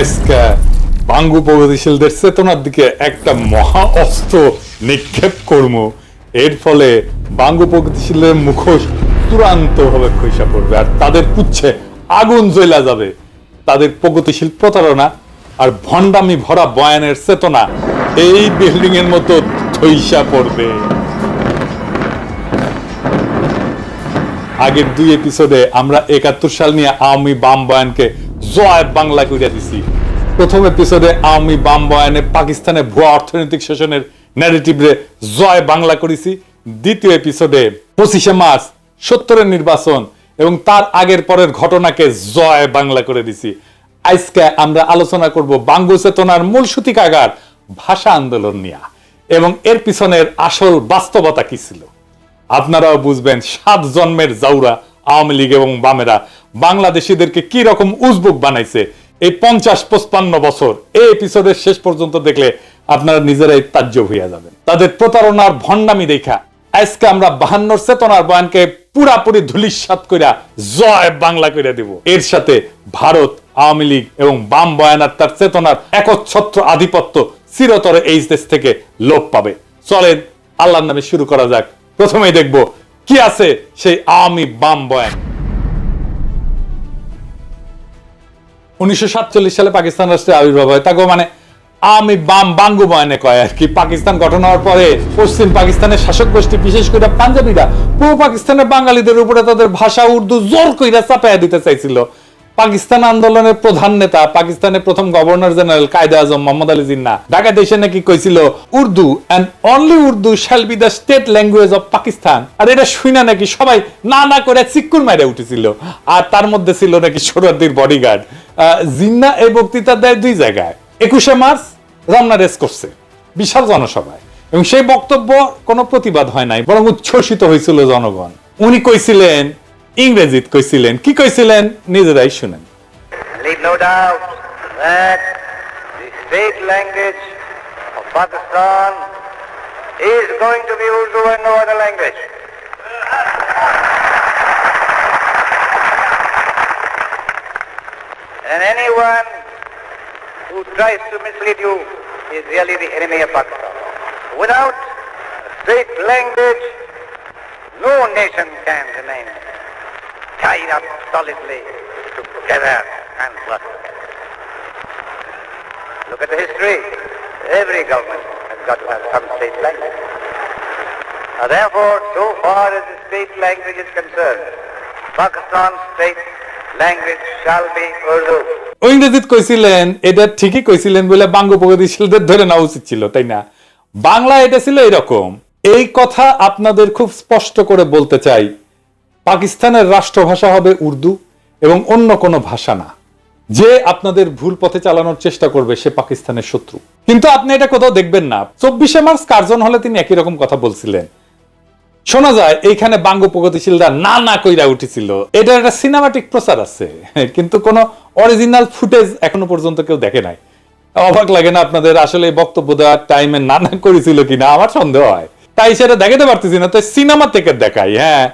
আজকে বাঙ্গু প্রগতিশীলদের চেতনার দিকে একটা মহা অস্ত্র নিক্ষেপ করব। এর ফলে বাঙ্গু প্রগতিশীলের মুখোশ চূড়ান্ত ভাবে খসে পড়বে আর তাদের পুচ্ছে আগুন জ্বলা যাবে। তাদের প্রগতিশীল প্রতারণা আর ভণ্ডামি ভরা বয়ানের চেতনা এই বিল্ডিং এর মতো ধইসা পড়বে। আগের 2 এপিসোডে আমরা 71 সাল নিয়ে আওয়ামী বাম বয়ানকে জয় বাংলা কইরা দিছি। প্রথম এপিসোডে আওয়ামী বাম বয়ানে পাকিস্তানে ভুয়া অর্থনৈতিক শোষণের ন্যারেটিভে জয় বাংলা করেছি। দ্বিতীয় এপিসোডে 25শে মার্চ 70-এর নির্বাচন এবং তার আগের পরের ঘটনাকে জয় বাংলা করে দিছি। আজকে আমরা আলোচনা করব বাঙ্গু চেতনার মূল সূতিকাগার ভাষা আন্দোলন নিয়ে এবং এর পিছনের আসল বাস্তবতা কি ছিল। আপনারাও বুঝবেন 7 জন্মের জাউরা আওয়ামী লীগ এবং বামেরা বাংলাদেশিদেরকে কি রকম উজবুক বানাইছে এই 50-55 বছর। এই এপিসোডের শেষ পর্যন্ত দেখলে আপনারা নিজেরাই তাজ্জব হইয়া যাবেন। তাদের প্রতারণার ভণ্ডামি দেখা আজকে আমরা 52 চেতনার বয়ানকে পুরাপুরি ধূলিসাৎ কইরা জয় বাংলা কইরা দেব। এর সাথে ভারত, আওয়ামী লীগ এবং বাম বয়ান আর তার চেতনার একচ্ছত্র আধিপত্য চিরতরে এই দেশ থেকে লোপ পাবে। চলেন আল্লাহর নামে শুরু করা যাক। প্রথমেই দেখব কি আছে সেই আওয়ামী বাম বয়ান। 1947 সালে পাকিস্তান রাষ্ট্রের আবির্ভাব হয়। তাকে মানে আওয়ামী বাম বাঙ্গু বয়ানে কয় আর কি। পাকিস্তান গঠন হওয়ার পরে পশ্চিম পাকিস্তানের শাসক গোষ্ঠী বিশেষ করে পাঞ্জাবিরা পূর্ব পাকিস্তানের বাঙালিদের উপরে তাদের ভাষা উর্দু জোর কইরা চাপাইয়া দিতে চাইছিল। পাকিস্তান আন্দোলনের প্রধান নেতা পাকিস্তানের প্রথম গভর্নর জেনারেল কায়েদে আজম মোহাম্মদ আলী জিন্নাহ ঢাকা দেশে নাকি কইছিল Urdu and only Urdu shall be the state language of Pakistan. আর এটা শুনা নাকি সবাই না না করে চিক্কুর মাইরে উঠেছিল। আর তার মধ্যে ছিল নাকি সোহরাওয়ার্দীর বডিগার্ড। জিন্নাহ এই বক্তৃতা দেয় 2 জায়গায়। 21শে মার্চ রমনা রেস করছে বিশাল জনসভায় এবং সেই বক্তব্য কোনো প্রতিবাদ হয় নাই, বরং উচ্ছ্বসিত হয়েছিল জনগণ। উনি কইছিলেন ইংরেজিত কইছিলেন। কি কইছিলেন নিজেরাই শুনেন। Leave no doubt that the state language of Pakistan is going to be Urdu and no other language. And anyone who tries to mislead you is really the enemy of Pakistan. Without a state language, no nation can remain tied up solidly together and prosper. Look at the history. Every government has got to have some state language. Therefore, so far as the state language is concerned, Pakistan's state language shall be Urdu. ইংরেজিত কইছিলেন, এটা ঠিকই কইছিলেন বলে বাঙ্গু প্রগতিশীলদের ধরে নেওয়া উচিত ছিল, তাই না? বাংলা এটা ছিল এরকম। এই কথা আপনাদের খুব স্পষ্ট করে বলতে চাই, পাকিস্তানের রাষ্ট্রভাষা হবে উর্দু এবং অন্য কোনো ভাষা না। যে আপনাদের ভুল পথে চালানোর চেষ্টা করবে সে পাকিস্তানের শত্রু। কিন্তু আপনি এটা কোথাও দেখবেন না। 24শে মার্চ কার্জন হলে তিনি একই রকম কথা বলছিলেন। শোনা যায় এইখানে বাঙ্গু প্রগতিশীলরা না না কইরা উঠেছিল। এটা একটা সিনেমাটিক প্রচার আছে, কিন্তু কোনো অরিজিনাল ফুটেজ এখনো পর্যন্ত কেউ দেখে নাই। অবাক লাগে না আপনাদের? আসলে বক্তব্য দেওয়ার টাইমে না না করেছিল কিনা আমার সন্দেহ হয়, তাই সেটা দেখাতে পারতেছি না। তো সিনেমা থেকে দেখাই। হ্যাঁ,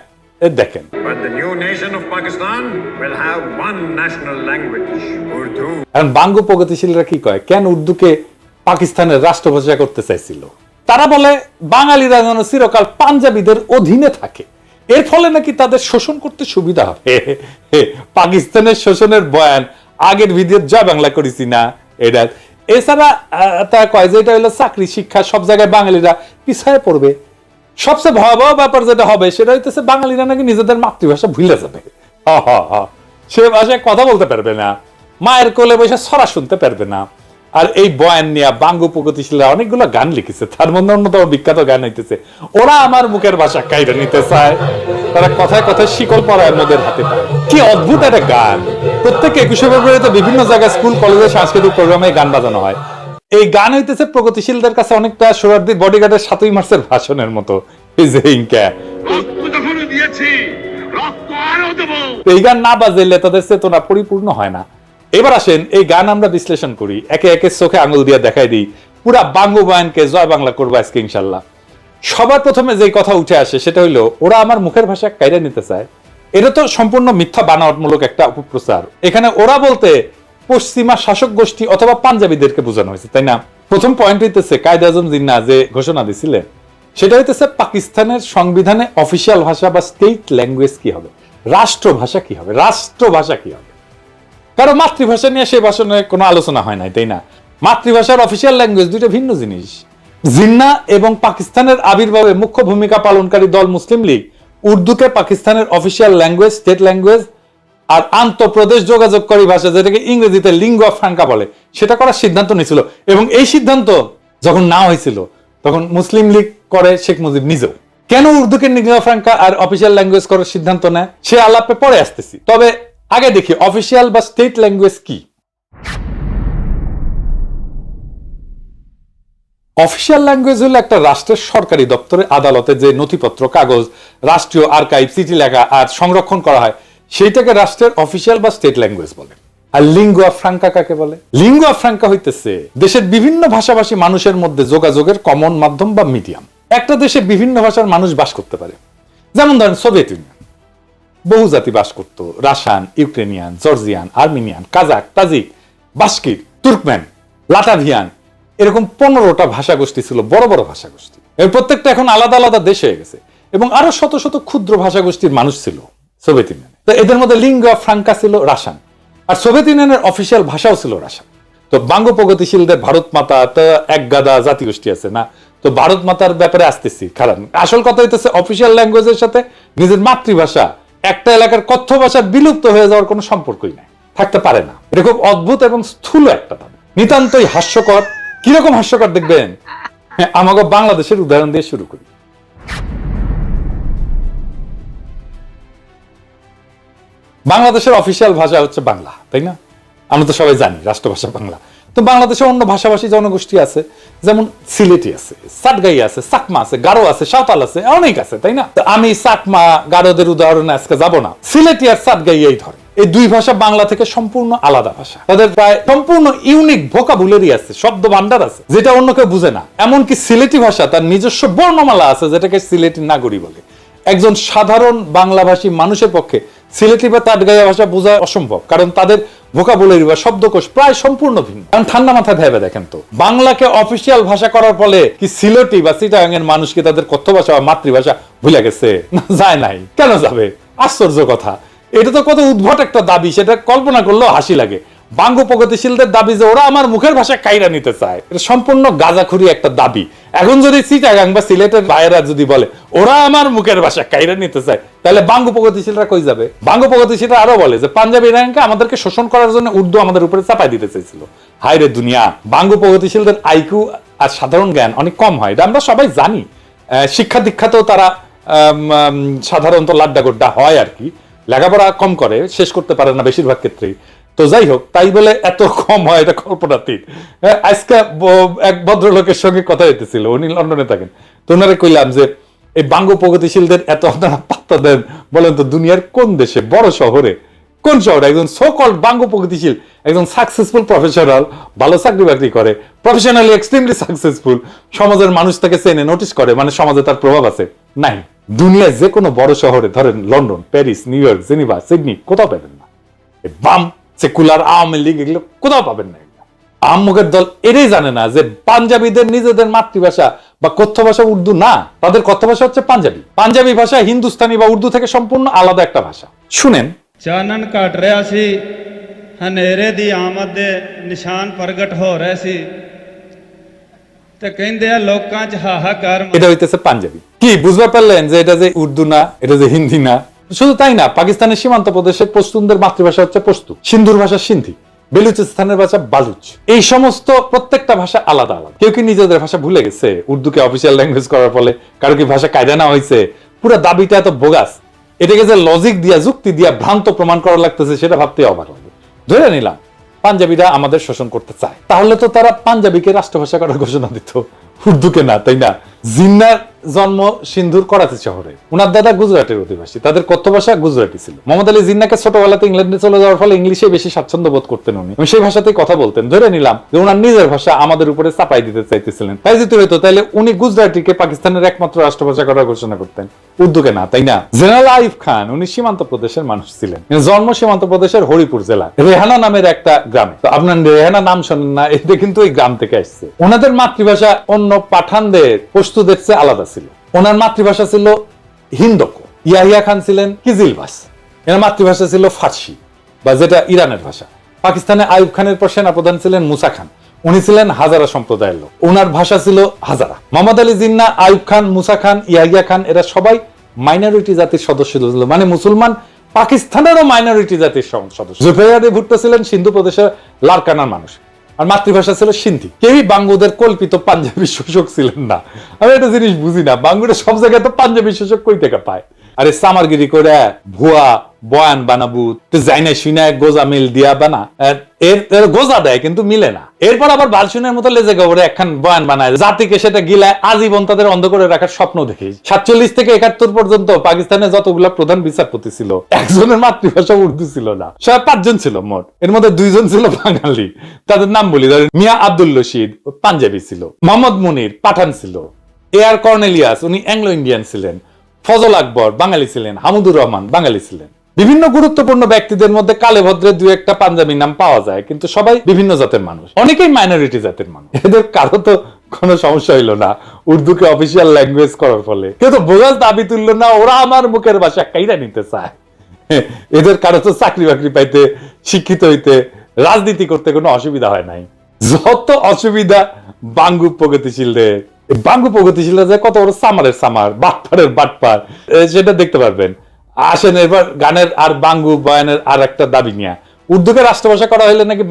দেখেন। But the new nation of Pakistan will have one national language, Urdu. এখন বাঙ্গু প্রগতিশীলরা কি কয়, কেন উর্দুকে পাকিস্তানের রাষ্ট্রভাষা করতে চাইছিল? তারা বলে বাঙালিরা যেন চিরকাল পাঞ্জাবিদের অধীনে থাকে, এর ফলে নাকি তাদের শোষণ করতে সুবিধা হবে। পাকিস্তানের শোষণের বয়ান আগের ভিডিও জয় বাংলা করেছি না এটা। এছাড়া তারা কয় যে এটা হলো চাকরি শিক্ষা সব জায়গায় বাঙালিরা পিছায় পড়বে। সবচেয়ে ভয়াবহ ব্যাপার যেটা হবে সেটা হইতেছে বাঙালিরা নাকি নিজেদের মাতৃভাষা ভুলে যাবে। সে ভাষায় কথা বলতে পারবে না, মায়ের কোলে বসে ছড়া শুনতে পারবে না। আর এই বয়ান নিয়ে বাঙ্গু প্রগতিশীলরা অনেকগুলো গান লিখেছে। তার মধ্যে অন্যতম বিখ্যাত গান হইতেছে ওরা আমার মুখের ভাষা কাইরা নিতে চায়, তারা কথায় কথায় শিকল পরায় মোদের হাতে পায়। কি অদ্ভুত একটা গান। প্রত্যেক 21শে ফেব্রুয়ারিতে বিভিন্ন জায়গায় স্কুল কলেজে সাংস্কৃতিক প্রোগ্রামে গান বাজানো হয়। এই গান হইতেছে প্রগতিশীলদের কাছে অনেকটা সোহরাওয়ার্দীর বডিগার্ডের 7ই মার্চের ভাষণের মতো। এই গান না বাজাইলে তাদের চেতনা পরিপূর্ণ হয় না। এবার আসেন এই গান আমরা বিশ্লেষণ করি, একে একে চোখে আঙুল দিয়ে দেখাই দিই। পুরা বাঙ্গু বয়ানকে জয় বাংলা করবো আজকে ইনশাল্লাহ। সবার প্রথমে যে কথা উঠে আসে সেটা হইলো ওরা আমার মুখের ভাষা কাইরা নিতে চায়। এটা তো সম্পূর্ণ মিথ্যা বানাওয়াটমূলক একটা অপপ্রচার। এখানে ওরা বলতে পশ্চিমা শাসক গোষ্ঠী অথবা পাঞ্জাবিদেরকে বোঝানো হয়েছে, তাই না? প্রথম পয়েন্ট হইতেছে কায়েদ আজম জিন্নাহ যে ঘোষণা দিছিলেন সেটা হইতেছে পাকিস্তানের সংবিধানে অফিসিয়াল ভাষা বা স্টেট ল্যাঙ্গুয়েজ কি হবে, রাষ্ট্রভাষা কি হবে, রাষ্ট্রভাষা কি হবে। কারণ মাতৃভাষা নিয়ে সেই ভাষণে কোনো আলোচনা হয় নাই, তাই না? মাতৃভাষার অফিসিয়াল ল্যাঙ্গুয়েজ দুইটা ভিন্ন জিনিস। জিন্নাহ এবং পাকিস্তানের আবির্ভাবে মুখ্য ভূমিকা পালনকারী দল মুসলিম লীগ উর্দুকে পাকিস্তানের অফিসিয়াল ল্যাঙ্গুয়েজ, স্টেট ল্যাঙ্গুয়েজ আর আন্তঃপ্রদেশ যোগাযোগকারী ভাষা, যেটাকে ইংরেজিতে লিঙ্গুয়া ফ্রাঙ্কা বলে, সেটা করার সিদ্ধান্ত নিয়েছিল। এবং এই সিদ্ধান্ত যখন না হয়েছিল তখন মুসলিম লীগ করে শেখ মুজিব নিজেও। কেন উর্দুকে লিঙ্গুয়া ফ্রাঙ্কা আর অফিসিয়াল ল্যাঙ্গুয়েজ করার সিদ্ধান্ত নেয় সে আলাপে পরে আসতেছি, তবে আগে দেখি অফিসিয়াল বা স্টেট ল্যাঙ্গুয়েজ কি। অফিসিয়াল ল্যাঙ্গুয়েজ হলো একটা রাষ্ট্রের সরকারি দপ্তরে, আদালতে যে নথিপত্র, কাগজ, রাষ্ট্রীয় আর্কাইভ, চিঠি লেখা আর সংরক্ষণ করা হয় সেইটাকে রাষ্ট্রের অফিসিয়াল বা স্টেট ল্যাঙ্গুয়েজ বলে। আর লিঙ্গুয়া ফ্রাঙ্কা কাকে বলে? লিঙ্গুয়া ফ্রাঙ্কা হইতেছে দেশের বিভিন্ন ভাষাভাষী মানুষের মধ্যে যোগাযোগের কমন মাধ্যম বা মিডিয়াম। একটা দেশে বিভিন্ন ভাষার মানুষ বাস করতে পারে, যেমন ধরেন সোভিয়েত ইউনিয়ন, বহু জাতি বাস করত, Russian, Ukrainian, Georgian, Armenian, Kazakh, Tajik, Bashkir, Turkmen, Latvian, এরকম 15টা ভাষা গোষ্ঠী ছিল, বড় বড় ভাষা গোষ্ঠী। এর প্রত্যেকটা এখন আলাদা আলাদা দেশ হয়ে গেছে এবং আরো শত শত ক্ষুদ্র ভাষা গোষ্ঠীর মানুষ ছিল সোভিয়েত ইউনিয়নে। তো এদের মধ্যে লিঙ্গুয়া ফ্রাঙ্কা ছিল রাশিয়ান, আর সোভিয়েত ইউনিয়নের অফিসিয়াল ভাষাও ছিল রাশিয়ান। তো বাঙ্গ প্রগতিশীলদের ভারত মাতা তো এক গাদা জাতিগোষ্ঠী আছে না, তো ভারত মাতার ব্যাপারে আসতেছি। কারণ আসল কথা হইতেছে অফিসিয়াল ল্যাঙ্গুয়েজের সাথে নিজের মাতৃভাষা, একটা এলাকার কথ্য ভাষা বিলুপ্ত হয়ে যাওয়ার কোনো সম্পর্কই নাই, থাকতে পারে না। এটা খুব অদ্ভুত এবং স্থূল একটা দাবি, নিতান্তই হাস্যকর। কিরকম হাস্যকর দেখবেন, আমাকে বাংলাদেশের উদাহরণ দিয়ে শুরু করি। বাংলাদেশের অফিসিয়াল ভাষা হচ্ছে বাংলা, তাই না? আমরা তো সবাই জানি রাষ্ট্রভাষা বাংলা। তো বাংলাদেশে অন্য ভাষাভাষী জনগোষ্ঠী আছে, যেমন সিলেটি আছে, সাতগাই আছে, চাকমা আছে, গারো আছে, সাঁওতাল আছে, অনেক আছে, তাই না? আমি চাকমা গারোদের উদাহরণে আজকে যাব না, সিলেটি আর সাতগাই ধরে। এই দুই ভাষা বাংলা থেকে সম্পূর্ণ আলাদা ভাষা, তাদের প্রায় সম্পূর্ণ ইউনিক ভোকাবুলারি আছে, শব্দ ভান্ডার আছে, যেটা অন্য কেউ বুঝে না। এমনকি সিলেটি ভাষা তার নিজস্ব বর্ণমালা আছে, যেটাকে সিলেটি নাগরী বলে। একজন সাধারণ বাংলাভাষী মানুষের পক্ষে সিলেটি বা তাটগাইয়া ভাষা বোঝা অসম্ভব, কারণ তাদের ভোকাবুলারি বা শব্দকোষ প্রায় সম্পূর্ণ ভিন্ন। কারণ ঠান্ডা মাথায় ভেবে দেখেন তো, বাংলাকে অফিসিয়াল ভাষা করার ফলে কি সিলেটি বা চিটাগাং এর মানুষকে তাদের কথ্য ভাষা বা মাতৃভাষা ভুলে গেছে? না, যায় নাই। কেন যাবে? আশ্চর্য কথা। এটা তো কত উদ্ভট একটা দাবি, সেটা কল্পনা করলেও হাসি লাগে। বাঙ্গ প্রগতিশীলদের দাবি যে ওরা আমার মুখের ভাষা কাইরা নিতে চায়, এটা সম্পূর্ণ গাঁজাখুরি একটা দাবি। এখন যদি চিটাগাং বা সিলেটের বাইরা যদি বলে ওরা আমার মুখের ভাষা কাইরা নিতে চায়, তাহলে বাঙ্গ প্রগতিশীলরা কই যাবে? বাঙ্গ প্রগতিশীলরা আরো বলে যে পাঞ্জাবি ইরানকে আমাদেরকে শোষণ করার জন্য উর্দু আমাদের উপরে চাপাই দিতে চাইছিল। হায় রে দুনিয়া! বাঙ্গ প্রগতিশীলদের আইকিউ আর সাধারণ জ্ঞান অনেক কম হয়, এটা আমরা সবাই জানি। শিক্ষা দীক্ষাতেও তারা সাধারণত লাড্ডা গোড্ডা হয় আর কি, লেখাপড়া কম করে, শেষ করতে পারে না বেশিরভাগ ক্ষেত্রেই। তো যাই হোক, তাই বলে এত কম হয় এটা কল্পনাতীত। আজকে এক ভদ্রলোকের সঙ্গে কথা হইতেছিল, উনি লন্ডনে থাকেন। তো ওনারে কইলাম যে এই বাঙ্গ প্রগতিশীলদের এত আপনারা পাত্তা দেন, বলেন তো দুনিয়ার কোন দেশে, বড় শহরে, কোন শহরে একজন সো কল্ড বাঙ্গ প্রগতিশীল, একজন সাকসেসফুল প্রফেশনাল, ভালো চাকরি বাকরি করে, প্রফেশনালি এক্সট্রিমলি সাকসেসফুল, সমাজের মানুষ তাকে চেনে, নোটিস করে, মানে সমাজে তার প্রভাব আছে? নাই। দুনিয়ায় যে কোনো বড় শহরে, ধরেন London, Paris, new York, Geneva, Sydney, কোথাও পাবেন না। বাম সেকুলার আওয়ামী লীগ এগুলো কোথাও পাবেন না। আহম্মকের দল এটাই জানে না যে পাঞ্জাবিদের নিজেদের মাতৃভাষা বা কথ্য ভাষা উর্দু না, তাদের কথ্য ভাষা হচ্ছে পাঞ্জাবি। পাঞ্জাবি ভাষা হিন্দুস্তানি বা উর্দু থেকে সম্পূর্ণ আলাদা একটা ভাষা। শুনেন, ਚਾਨਣ ਘਟ ਰਿਹਾ ਸੀ, ਹਨੇਰੇ ਦੀ ਆਮਦ ਦੇ ਨਿਸ਼ਾਨ ਪ੍ਰਗਟ ਹੋ ਰਹੇ ਸੀ ਤੇ ਕਹਿੰਦੇ ਆ ਲੋਕਾਂ 'ਚ ਹਾਹਾਕਾਰ। এটা হইতেছে পাঞ্জাবি। কি বুঝতে পারলেন যে এটা যে উর্দু না, এটা যে হিন্দি না? শুধু তাই না, পাকিস্তানের সীমান্ত প্রদেশের পশতুনদের মাতৃভাষা হচ্ছে পশতু, সিন্ধুর ভাষা সিন্ধি, বেলুচিস্তানের ভাষা বালুচ। এই সমস্ত প্রত্যেকটা ভাষা আলাদা আলাদা। কেউ কি নিজেদের ভাষা ভুলে গেছে উর্দুকে অফিসিয়াল ল্যাঙ্গুয়েজ করার ফলে? কারো কি ভাষা কায়দা না হয়েছে? পুরো দাবিটা এত বোগাস, এটাকে যে লজিক দিয়া, যুক্তি দিয়া ভ্রান্ত প্রমাণ করা লাগতেছে, সেটা ভাবতে অবাক লাগে। ধরে নিলাম পাঞ্জাবিরা আমাদের শোষণ করতে চায়, তাহলে তো তারা পাঞ্জাবিকে রাষ্ট্রভাষা করার ঘোষণা দিত, উর্দুকে না, তাই না? জিন্নার জন্ম সিন্ধুর করাচি শহরে। ওনার দাদা গুজরাটের অধিবাসী, তাদের কথ্য ভাষা গুজরাটি ছিল। মোহাম্মদ আলী জিন্নাকে ছোটবেলাতে ইংল্যান্ডে চলে যাওয়ার ফলে ইংলিশে বেশি স্বাচ্ছন্দ্য বোধ করতেন উনি, সেই ভাষাতেই কথা বলতেন। ধরে নিলাম যে ওনার নিজের ভাষা আমাদের উপরে চাপাই দিতে চাইতেছিলেন, তাই যদি হইতো তাহলে উনি গুজরাটিকে পাকিস্তানের একমাত্র রাষ্ট্রভাষা করার ঘোষণা করতেন, উর্দুকে না, তাই না? জেনারেল আইয়ুব খান উনি সীমান্ত প্রদেশের মানুষ ছিলেন, জন্ম সীমান্ত প্রদেশের হরিপুর জেলা রেহানা নামের একটা গ্রামে। তো আপনার রেহানা নাম শোনেন না, এটা কিন্তু ওই গ্রাম থেকে আসছে। ওনাদের মাতৃভাষা অন্য পাঠানদের পশতুদের চেয়ে আলাদা ছিল। ওনার মাতৃভাষা ছিল হিন্দকো। ইয়াহিয়া খান ছিলেন কিজিলবাস, এর মাতৃভাষা ছিল ফার্সি বা যেটা ইরানের ভাষা। পাকিস্তানে আইয়ুব খানের পর সেনাপ্রধান ছিলেন মুসা খান, উনি ছিলেন হাজারা সম্প্রদায়ের লোক, ওনার ভাষা ছিল হাজারা। মোহাম্মদ আলী জিন্নাহ, আইয়ুব খান, মুসা খান, ইয়াহিয়া খান এরা সবাই মাইনরিটি জাতির সদস্য ছিল, মানে মুসলমান পাকিস্তানেরও মাইনরিটি জাতির সদস্য। জুলফিকার আলী ভুট্টো ছিলেন সিন্ধু প্রদেশের লারকানার মানুষ, আর মাতৃভাষা ছিল সিন্ধি। কেউই বাঙ্গুদের কল্পিত পাঞ্জাবি শোষক ছিলেন না। আমি একটা জিনিস বুঝি না, বাঙ্গুরা সব জায়গায় তো পাঞ্জাবি শোষক কই থেকে পায়? আরে সামারগিরি করে ভুয়া বয়ান বানাবু জাইনা শুনে গোজা মিল দিয়া বানা, এর গোজা দেয় কিন্তু মিলে না। এরপর আবার বালসুনের মতো লেজে গবরে একখান বয়ান বানায়, জাতিকে সেটা গিলায় আজীবন তাদের অন্ধ করে রাখার স্বপ্ন দেখি। 47 থেকে 71 পর্যন্ত পাকিস্তানে যতগুলা প্রধান বিচারপতি ছিল, একজনের মাতৃভাষা উর্দু ছিল না। সব 5 জন ছিল মোট, এর মধ্যে 2 জন ছিল বাঙালি। তাদের নাম বলি, ধরেন মিয়া আব্দুল রশিদ পাঞ্জাবি ছিল, মোহাম্মদ মুনির পাঠান ছিল, এআর কর্নেলিয়াস উনি অ্যাংলো ইন্ডিয়ান ছিলেন, ফজল আকবর বাঙালি ছিলেন, হামুদুর রহমান বাঙালি ছিলেন। বিভিন্ন গুরুত্বপূর্ণ ব্যক্তিদের মধ্যে কালে ভদ্রে 2-1টা পাঞ্জাবি নাম পাওয়া যায়, কিন্তু সবাই বিভিন্ন জাতের মানুষ, অনেকেই মাইনরিটি জাতের মানুষ। এদের কারো তো কোনো সমস্যা হইলো না উর্দুকে অফিসিয়াল ল্যাঙ্গুয়েজ করার ফলে, কেউ তো বোঝার দাবি তুললো না, ওরা আমার মুখের ভাষা কাইরা নিতে চায়। এদের কারো তো চাকরি বাকরি পাইতে, শিক্ষিত হইতে, রাজনীতি করতে কোনো অসুবিধা হয় নাই। যত অসুবিধা বাঙ্গু প্রগতিশীলদের। বাঙ্গু প্রগতিশীলরা যে কত বড় সামারের সামার, বাটপারের বাটপার, সেটা দেখতে পারবেন। আসেন এবার গানের আর বাঙ্গু বয়ানের আর একটা দাবি নিয়ে। উর্দুকে রাষ্ট্রভাষা করা হলে নাকি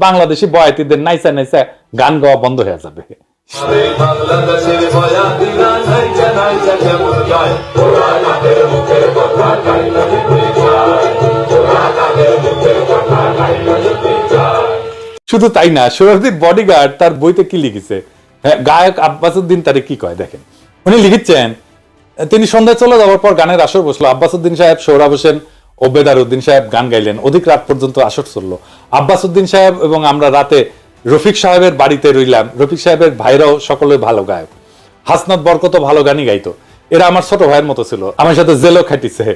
বাংলাদেশি বয়াতিদের নাইসা নাইসা গান গাওয়া বন্ধ হয়ে যাবে। শুধু তাই না, সোহরাওয়ার্দীর বডিগার্ড তার বইতে কি লিখেছে, গায়ক আব্বাসউদ্দিন তারে কি কয় দেখেন। উনি লিখেছেন, তিনি সন্ধ্যায় চলে যাওয়ার পর গানের আসর বসলো। আব্বাসউদ্দিন সাহেব, সোহরাব হোসেন ও বেদারউদ্দিন সাহেব গান গাইলেন। অধিক রাত পর্যন্ত আসর চললো। আব্বাসউদ্দিন সাহেব এবং আমরা রাতে রফিক সাহেবের বাড়িতে রইলাম। রফিক সাহেবের ভাইরাও সকলে ভালো গায়ক, হাসনাত বরকত ভালো গানই গাইতো। এরা আমার ছোট ভাইয়ের মতো ছিল, আমার সাথে জেলও খাটিছে।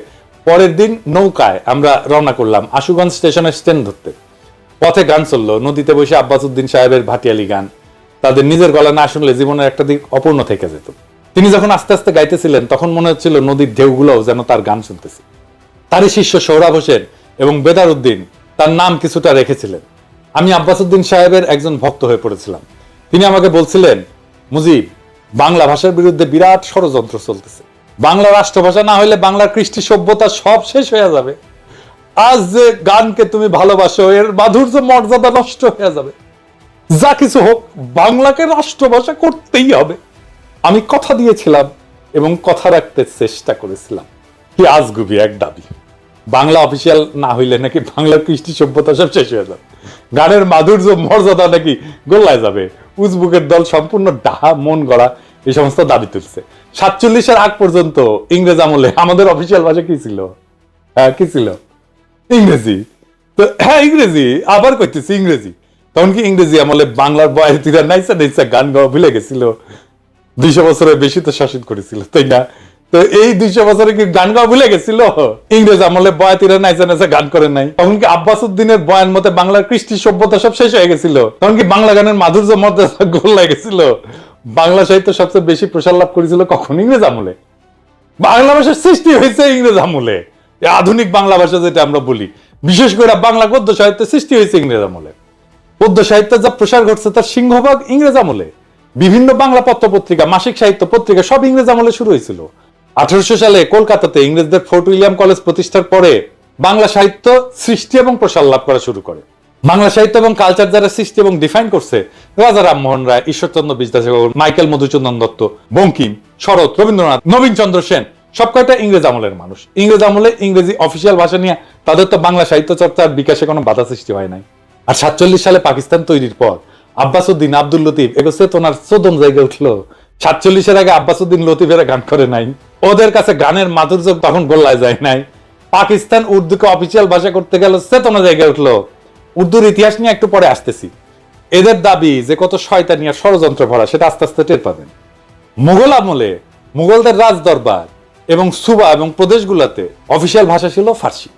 পরের দিন নৌকায় আমরা রওনা করলাম আশুগঞ্জ স্টেশনের স্ট্যান্ড ধরতে। পথে গান চললো, নদীতে বসে আব্বাসউদ্দিন সাহেবের ভাটিয়ালি গান তাদের নিজের গলা না শুনলে জীবনের একটা দিক অপূর্ণ থেকে যেত। তিনি যখন আস্তে আস্তে গাইতেছিলেন তখন মনে হচ্ছিল নদীর ঢেউগুলোও যেন তার গান শুনতেছে। তারই শিষ্য সোহরাব হোসেন এবং বেদারউদ্দিন তার নাম কিছুটা রেখেছিলেন। আমি আব্বাসউদ্দিন সাহেবের একজন ভক্ত হয়ে পড়েছিলাম। তিনি আমাকে বলছিলেন, মুজিব, বাংলা ভাষার বিরুদ্ধে বিরাট ষড়যন্ত্র চলতেছে। বাংলা রাষ্ট্রভাষা না হলে বাংলার কৃষ্টি সভ্যতা সব শেষ হয়ে যাবে। আজ যে গানকে তুমি ভালোবাসো এর মাধুর্য মর্যাদা নষ্ট হয়ে যাবে। যা কিছু হোক, বাংলাকে রাষ্ট্রভাষা করতেই হবে। আমি কথা দিয়েছিলাম এবং কথা রাখতে চেষ্টা করেছিলাম। কি আজগুবি এক দাবি। বাংলা অফিসিয়াল না হইলে নাকি বাংলার কৃষ্টি সভ্যতা সব শেষ হয়ে যাবে, গানের মাধুর্য মর্যাদা নাকি গোল্লায় যাবে। উজবুকের দল সম্পূর্ণ ডাহা মন গড়া এই সমস্ত দাবি তুলছে। 47-এর আগ পর্যন্ত ইংরেজ আমলে আমাদের অফিসিয়াল ভাষা কি ছিল? কি ছিল? ইংরেজি। তো হ্যাঁ, ইংরেজি, আবার কইতেছি ইংরেজি। তখন কি ইংরেজি আমলে বাংলার বয়াতিরা নাইসা নাইসা গান গাওয়া ভুলে গেছিল? 200 বছরের বেশি তো শাসন করেছিল, তাই না? তো এই 200 বছরে কি গান গাওয়া ভুলে গেছিল? ইংরেজ আমলে বয়াতিরা নাইসা নাইসা গান করে নাই? তখন কি আব্বাসউদ্দিনের বয়ান মতে বাংলার কৃষ্টি সভ্যতা সব শেষ হয়ে গেছিল? তখন কি বাংলা গানের মাধুর্য মর্যাদা গোল্লায় গেছিল? বাংলা সাহিত্য সবচেয়ে বেশি প্রসার লাভ করেছিল কখন? ইংরেজ আমলে। বাংলা ভাষার সৃষ্টি হয়েছে ইংরেজ আমলে। আধুনিক বাংলা ভাষা যেটা আমরা বলি, বিশেষ করে বাংলা গদ্য সাহিত্যের সৃষ্টি হয়েছে ইংরেজ আমলে। পদ্য সাহিত্যের যা প্রসার ঘটছে তার সিংহভাগ ইংরেজ আমলে। বিভিন্ন বাংলা পত্র পত্রিকা, মাসিক সাহিত্য পত্রিকা সব ইংরেজ আমলে শুরু হয়েছিল। 1800 সালে কলকাতাতে ইংরেজদের ফোর্ট উইলিয়াম কলেজ প্রতিষ্ঠার পরে বাংলা সাহিত্য সৃষ্টি এবং প্রসার লাভ করা শুরু করে। বাংলা সাহিত্য এবং কালচার যারা সৃষ্টি এবং ডিফাইন করছে, রাজা রামমোহন রায়, ঈশ্বরচন্দ্র বিদ্যাসাগর, মাইকেল মধুসূদন দত্ত, বঙ্কিম, শরৎ, রবীন্দ্রনাথ, নবীন চন্দ্র সেন, সব কয়টা ইংরেজ আমলের মানুষ। ইংরেজ আমলে ইংরেজি অফিসিয়াল ভাষা নিয়ে তাদের তো বাংলা সাহিত্য চর্চার বিকাশে কোনো বাধা সৃষ্টি হয় নাই। আর 47 সালে পাকিস্তান তৈরির পর আব্বাসউদ্দিন, আব্দুল লতিফ, এগুলো চেতনার চোদন জায়গায় উঠলো। 47-এর আগে আব্বাসউদ্দিন লতিফেরা গান করে নাই, ওদের কাছে গানের মাধুর্য তখন গোল্লায় যায় নাই। পাকিস্তান উর্দুকে অফিসিয়াল ভাষা করতে গেল, চেতনা জায়গায় উঠলো। উর্দুর ইতিহাস নিয়ে একটু পরে আসতেছি। এদের দাবি যে কত শয়তানি আর ষড়যন্ত্র ভরা, সেটা আস্তে আস্তে টের পাবেন। মুঘল আমলে মুঘলদের রাজ দরবার এবং সুবা এবং প্রদেশগুলোতে অফিসিয়াল ভাষা ছিল ফার্সি।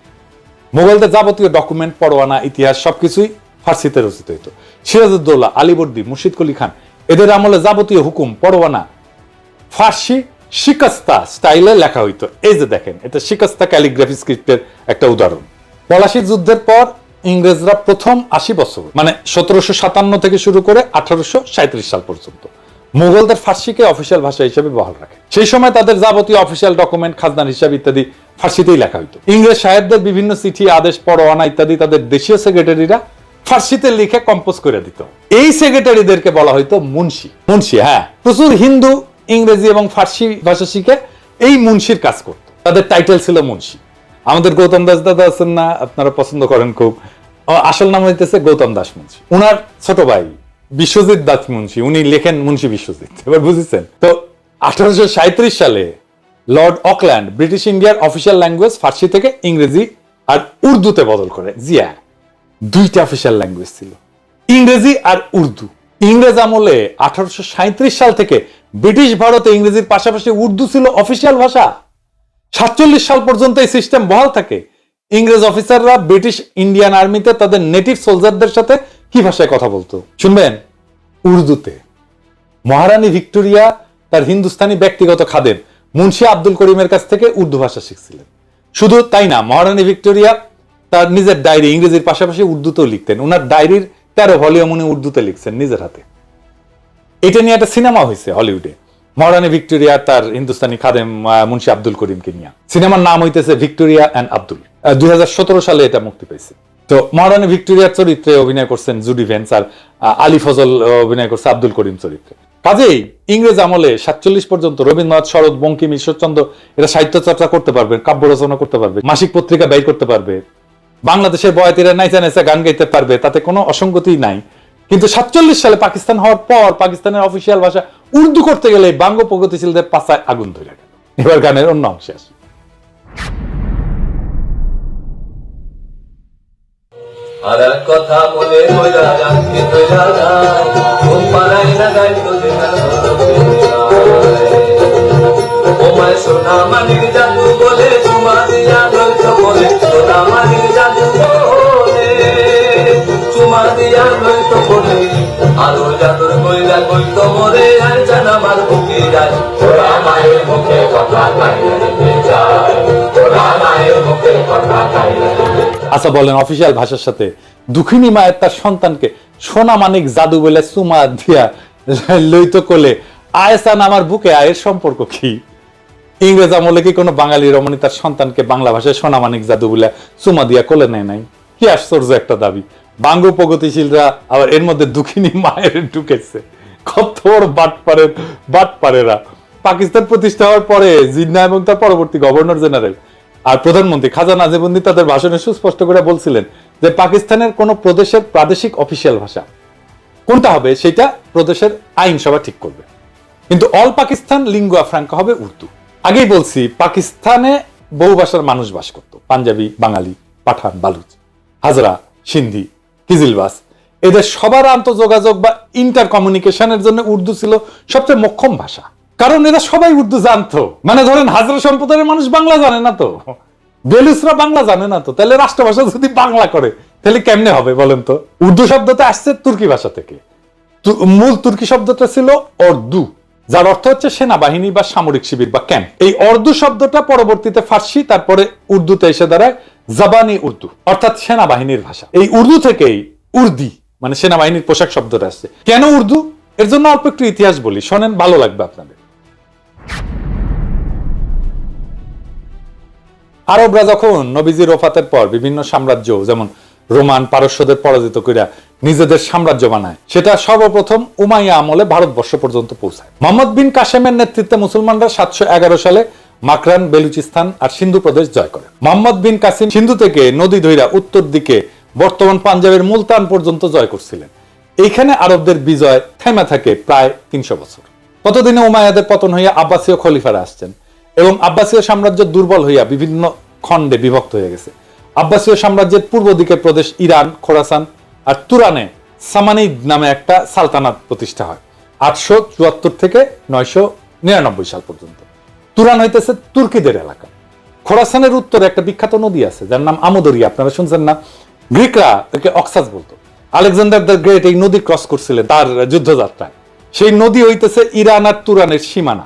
মুঘলদের যাবতীয় ডকুমেন্ট, পরোয়ানা, ইতিহাস সবকিছুই ফার্সিতে রচিত হইতো। সিরাজউদ্দৌলা, আলীবর্দী, মুর্শিদ কুলি খান, এদের আমলে যাবতীয় হুকুম, পরোয়ানা ফার্সি শিকাস্তা স্টাইলে লেখা হইতো। এই যে দেখেন, এটা শিকাস্তা ক্যালিগ্রাফি স্ক্রিপ্টের একটা উদাহরণ। পলাশির যুদ্ধের পর ইংরেজরা প্রথম 80 বছর, মানে 1757 থেকে শুরু করে 1837 সাল পর্যন্ত মুঘলদের ফার্সিকে অফিসিয়াল ভাষা হিসেবে বহাল রাখে। সেই সময় তাদের যাবতীয় অফিসিয়াল ডকুমেন্ট, খাজনার হিসাব ইত্যাদি ফার্সিতেই লেখা হইতো। ইংরেজ সাহেবদের বিভিন্ন চিঠি, আদেশ, পরোয়ানা ইত্যাদি তাদের দেশীয় সেক্রেটারিরা ফার্সিতে লিখে কম্পোজ করে দিত। এই সেক্রেটারিদেরকে বলা হইতো মুন্সি। মুন্সি, হ্যাঁ, প্রচুর হিন্দু ইংরেজি এবং ফার্সি ভাষা শিখে এই মুন্সির কাজ করত। তাদের টাইটেল ছিল মুন্সি। আমাদের গৌতম দাস দাদা আছেন না, আপনারা পছন্দ করেন খুব, আসল নাম হইতেছে গৌতম দাস মুন্সি। উনার ছোট ভাই বিশ্বজিৎ দাস মুন্সি, উনি লেখেন মুন্সি বিশ্বজিৎ। এবার বুঝেছেন তো? 1837 সালে লর্ড অকল্যান্ড ব্রিটিশ ইন্ডিয়ার অফিসিয়াল ল্যাঙ্গুয়েজ ফার্সি থেকে ইংরেজি আর উর্দুতে বদল করে। জিয়া, দুইটা অফিসিয়াল ল্যাঙ্গুয়েজ ছিল, ইংরেজি আর উর্দু। ইংরেজ আমলে 1837 সাল থেকে ব্রিটিশ ভারতে ইংরেজির পাশাপাশি উর্দু ছিল অফিসিয়াল ভাষা। 47 সাল পর্যন্ত এই সিস্টেম বহাল থাকে। ইংরেজ অফিসাররা ব্রিটিশ ইন্ডিয়ান আর্মিতে তাদের নেটিভ সোলজারদের সাথে কি ভাষায় কথা বলতো শুনবেন? উর্দুতে। মহারানী ভিক্টোরিয়া তার হিন্দুস্তানি ব্যক্তিগত খাদেম মুন্সি আব্দুল করিমের কাছ থেকে উর্দু ভাষা শিখছিলেন। শুধু তাই না, মহারানী ভিক্টোরিয়া তার নিজের ডায়েরি ইংরেজির পাশাপাশি উর্দুতেও লিখতেন। ওনার ডায়েরির 13 ভলিউম উনি উর্দুতে লিখছেন নিজের হাতে। এটা নিয়ে একটা সিনেমা হয়েছে হলিউডে, মহারানী ভিক্টোরিয়া তার হিন্দুস্তানি খাদেম মুন্সি আব্দুল করিমকে নিয়ে। সিনেমার নাম হইতেছে ভিক্টোরিয়া অ্যান্ড আব্দুল। 2017 সালে এটা মুক্তি পেয়েছে। তো মহারানী ভিক্টোরিয়ার চরিত্রে অভিনয় করছেন জুডি ভেন্স, আর আলী ফজল অভিনয় করছে আব্দুল করিম চরিত্রে। কাজেই ইংরেজ আমলে 47 পর্যন্ত রবীন্দ্রনাথ, শরৎ, বঙ্কিম, ঈশ্বরচন্দ্র এরা সাহিত্য চর্চা করতে পারবে, কাব্য রচনা করতে পারবে, মাসিক পত্রিকা ব্যয় করতে পারবে, বাংলাদেশের বয়াতিরা নাইচা নাইচা গান গাইতে পারবে, তাতে কোনো অসঙ্গতি নাই। কিন্তু 47 সালে পাকিস্তান হওয়ার পর পাকিস্তানের অফিসিয়াল ভাষা উর্দু করতে গেলে বাঙ্গ প্রগতিশীলদের পাছায় আগুন ধরে গেল। এবার গানের অন্য অংশে আসি। আর এক কথা বলে কইরা রাখি কইরা যায় ঘুম পালাই না গাই তো দিনার ও মাই সোনা মানির জাদু বলে চুমা দিয়া লইত বলে সোনা মানির জাদু বলে চুমা দিয়া লইত বলে আরো জাদুর কইরা কইতো মরে আর জানা মার বুকে যায় ওরা মায়ের মুখে কথা কাইতে যায় ওরা মায়ের মুখে কথা কাইতে। আচ্ছা বলেন, অফিসিয়াল ভাষার সাথে দুঃখিনী মায়ের তার সন্তানকে সোনা মানিক জাদু বলে চুমা দিয়া লইত কোলে আয়সান আমার বুকে, আয়ের সম্পর্ক কি? ইংরেজ আমলে কি কোনো বাঙালি রমণী তার সন্তানকে বাংলা ভাষায় সোনা মানিক জাদু বলে চুমা দিয়া কোলে নেয় নাই? কি আশ্চর্য একটা দাবি। বাঙ্গ প্রগতিশীলরা আবার এর মধ্যে দুঃখিনী মায়ের ঢুকেছে। কত বড় বাটপারেরা। পাকিস্তান প্রতিষ্ঠা হওয়ার পরে জিন্নাহ এবং তার পরবর্তী গভর্নর জেনারেল আর প্রধানমন্ত্রী খাজা নাজিমুদ্দিন তাদের ভাষণে সুস্পষ্ট করে বলছিলেন যে পাকিস্তানের কোন প্রদেশের প্রাদেশিক অফিসিয়াল ভাষা কোনটা হবে সেটা প্রদেশের আইনসভা ঠিক করবে, কিন্তু অল পাকিস্তান লিঙ্গুয়া ফ্রাঙ্কা হবে উর্দু। আগেই বলছি, পাকিস্তানে বহু ভাষার মানুষ বাস করত, পাঞ্জাবি, বাঙালি, পাঠান, বালুচ, হাজরা, সিন্ধি, কিজিলবাস। এদের সবার আন্তঃযোগাযোগ বা ইন্টার কমিউনিকেশনের জন্য উর্দু ছিল সবচেয়ে মোক্ষম ভাষা, কারণ এরা সবাই উর্দু জানতো। মানে ধরেন হাজরা সম্প্রদায়ের মানুষ বাংলা জানে না তো, বেলুচরা বাংলা জানে না তো, তাহলে রাষ্ট্রভাষা যদি বাংলা করে তাহলে কেমনে হবে বলেন তো? উর্দু শব্দটা আসছে তুর্কি ভাষা থেকে। মূল তুর্কি শব্দটা ছিল অর্দু, যার অর্থ হচ্ছে সেনাবাহিনী বা সামরিক শিবির বা ক্যাম্প। এই অর্দু শব্দটা পরবর্তীতে ফার্সি, তারপরে উর্দুতে এসে দাঁড়ায় জাবানি উর্দু, অর্থাৎ সেনাবাহিনীর ভাষা। এই উর্দু থেকেই উর্দি মানে সেনাবাহিনীর পোশাক শব্দটা আসছে। কেন উর্দু? এর জন্য অল্প একটু ইতিহাস বলি, শোনেন, ভালো লাগবে আপনাদের। আরবরা যখন নবীজির ওফাতের পর বিভিন্ন সাম্রাজ্য যেমন রোমান, পারস্যদের পরাজিত কইরা নিজেদের সাম্রাজ্য বানায়, সেটা সর্বপ্রথম উমাইয়া আমলে ভারতবর্ষ পর্যন্ত পৌঁছায়। মোহাম্মদ বিন কাসেমের নেতৃত্বে মুসলমানরা 711 সালে মাকরান, বেলুচিস্তান আর সিন্ধু প্রদেশ জয় করে। মোহাম্মদ বিন কাসিম সিন্ধু থেকে নদী ধইরা উত্তর দিকে বর্তমান পাঞ্জাবের মুলতান পর্যন্ত জয় করছিলেন। এইখানে আরবদের বিজয় থেমে থাকে প্রায় 300 বছর। ততদিনে উমাইয়াদের পতন হইয়া আব্বাসীয় খলিফারা আসছেন এবং আব্বাসীয় সাম্রাজ্য দুর্বল হইয়া বিভিন্ন খণ্ডে বিভক্ত হয়ে গেছে। আব্বাসীয় সাম্রাজ্যের পূর্ব দিকের প্রদেশ ইরান, খোরাসান আর তুরানে সামানিদ নামে একটা সালতানাত প্রতিষ্ঠা হয় 874 থেকে 999 সাল পর্যন্ত। তুরান হইতেছে তুর্কিদের এলাকা। খোরাসানের উত্তরে একটা বিখ্যাত নদী আছে যার নাম আমোদরিয়া, আপনারা শুনছেন না? গ্রিকরা একে অক্সাস বলতো। আলেকজান্ডার দ্য গ্রেট এই নদী ক্রস করছিলেন তার যুদ্ধযাত্রায়। সেই নদী হইতেছে ইরান আর তুরানের সীমানা।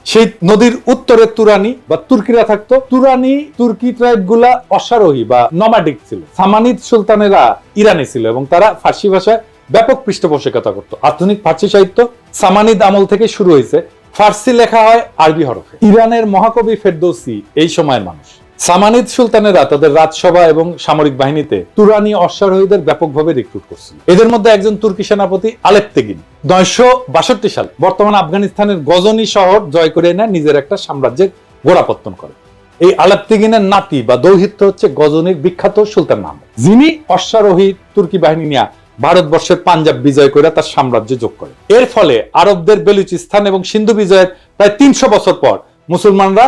সেই নদীর উত্তরে তুরানি বা তুর্কিরা থাকতো। তুরানি তুর্কি ট্রাইব গুলা অশ্বারোহী বা নমাডিক ছিল। সামানিদ সুলতানেরা ইরানি ছিল এবং তারা ফার্সি ভাষায় ব্যাপক পৃষ্ঠপোষকতা করত। আধুনিক ফার্সি সাহিত্য সামানিদ আমল থেকে শুরু হয়েছে। ফার্সি লেখা হয় আরবি হরফে। ইরানের মহাকবি ফেরদৌসি এই সময়ের মানুষ। সামানিদ সুলতানেরা তাদের রাজসভা এবং সামরিক বাহিনীতে তুরানি অশ্বারোহীদের ব্যাপকভাবে রিক্রুট করছিল। এদের মধ্যে একজন তুর্কি সেনাপতি আলেপ্তেগিন 962 সাল বর্তমান আফগানিস্তানের গজনি শহর জয় করে এনে নিজের একটা সাম্রাজ্যের গোড়াপত্তন করে। এই আলেপ্তেগিনের নাতি বা দৌহিত্র হচ্ছে গজনির বিখ্যাত সুলতান মাহমুদ, যিনি অশ্বারোহী তুর্কি বাহিনী নিয়ে ভারতবর্ষের পাঞ্জাব বিজয় করে তার সাম্রাজ্য যোগ করে। এর ফলে আরবদের বেলুচিস্তান এবং সিন্ধু বিজয়ের প্রায় 300 বছর পর মুসলমানরা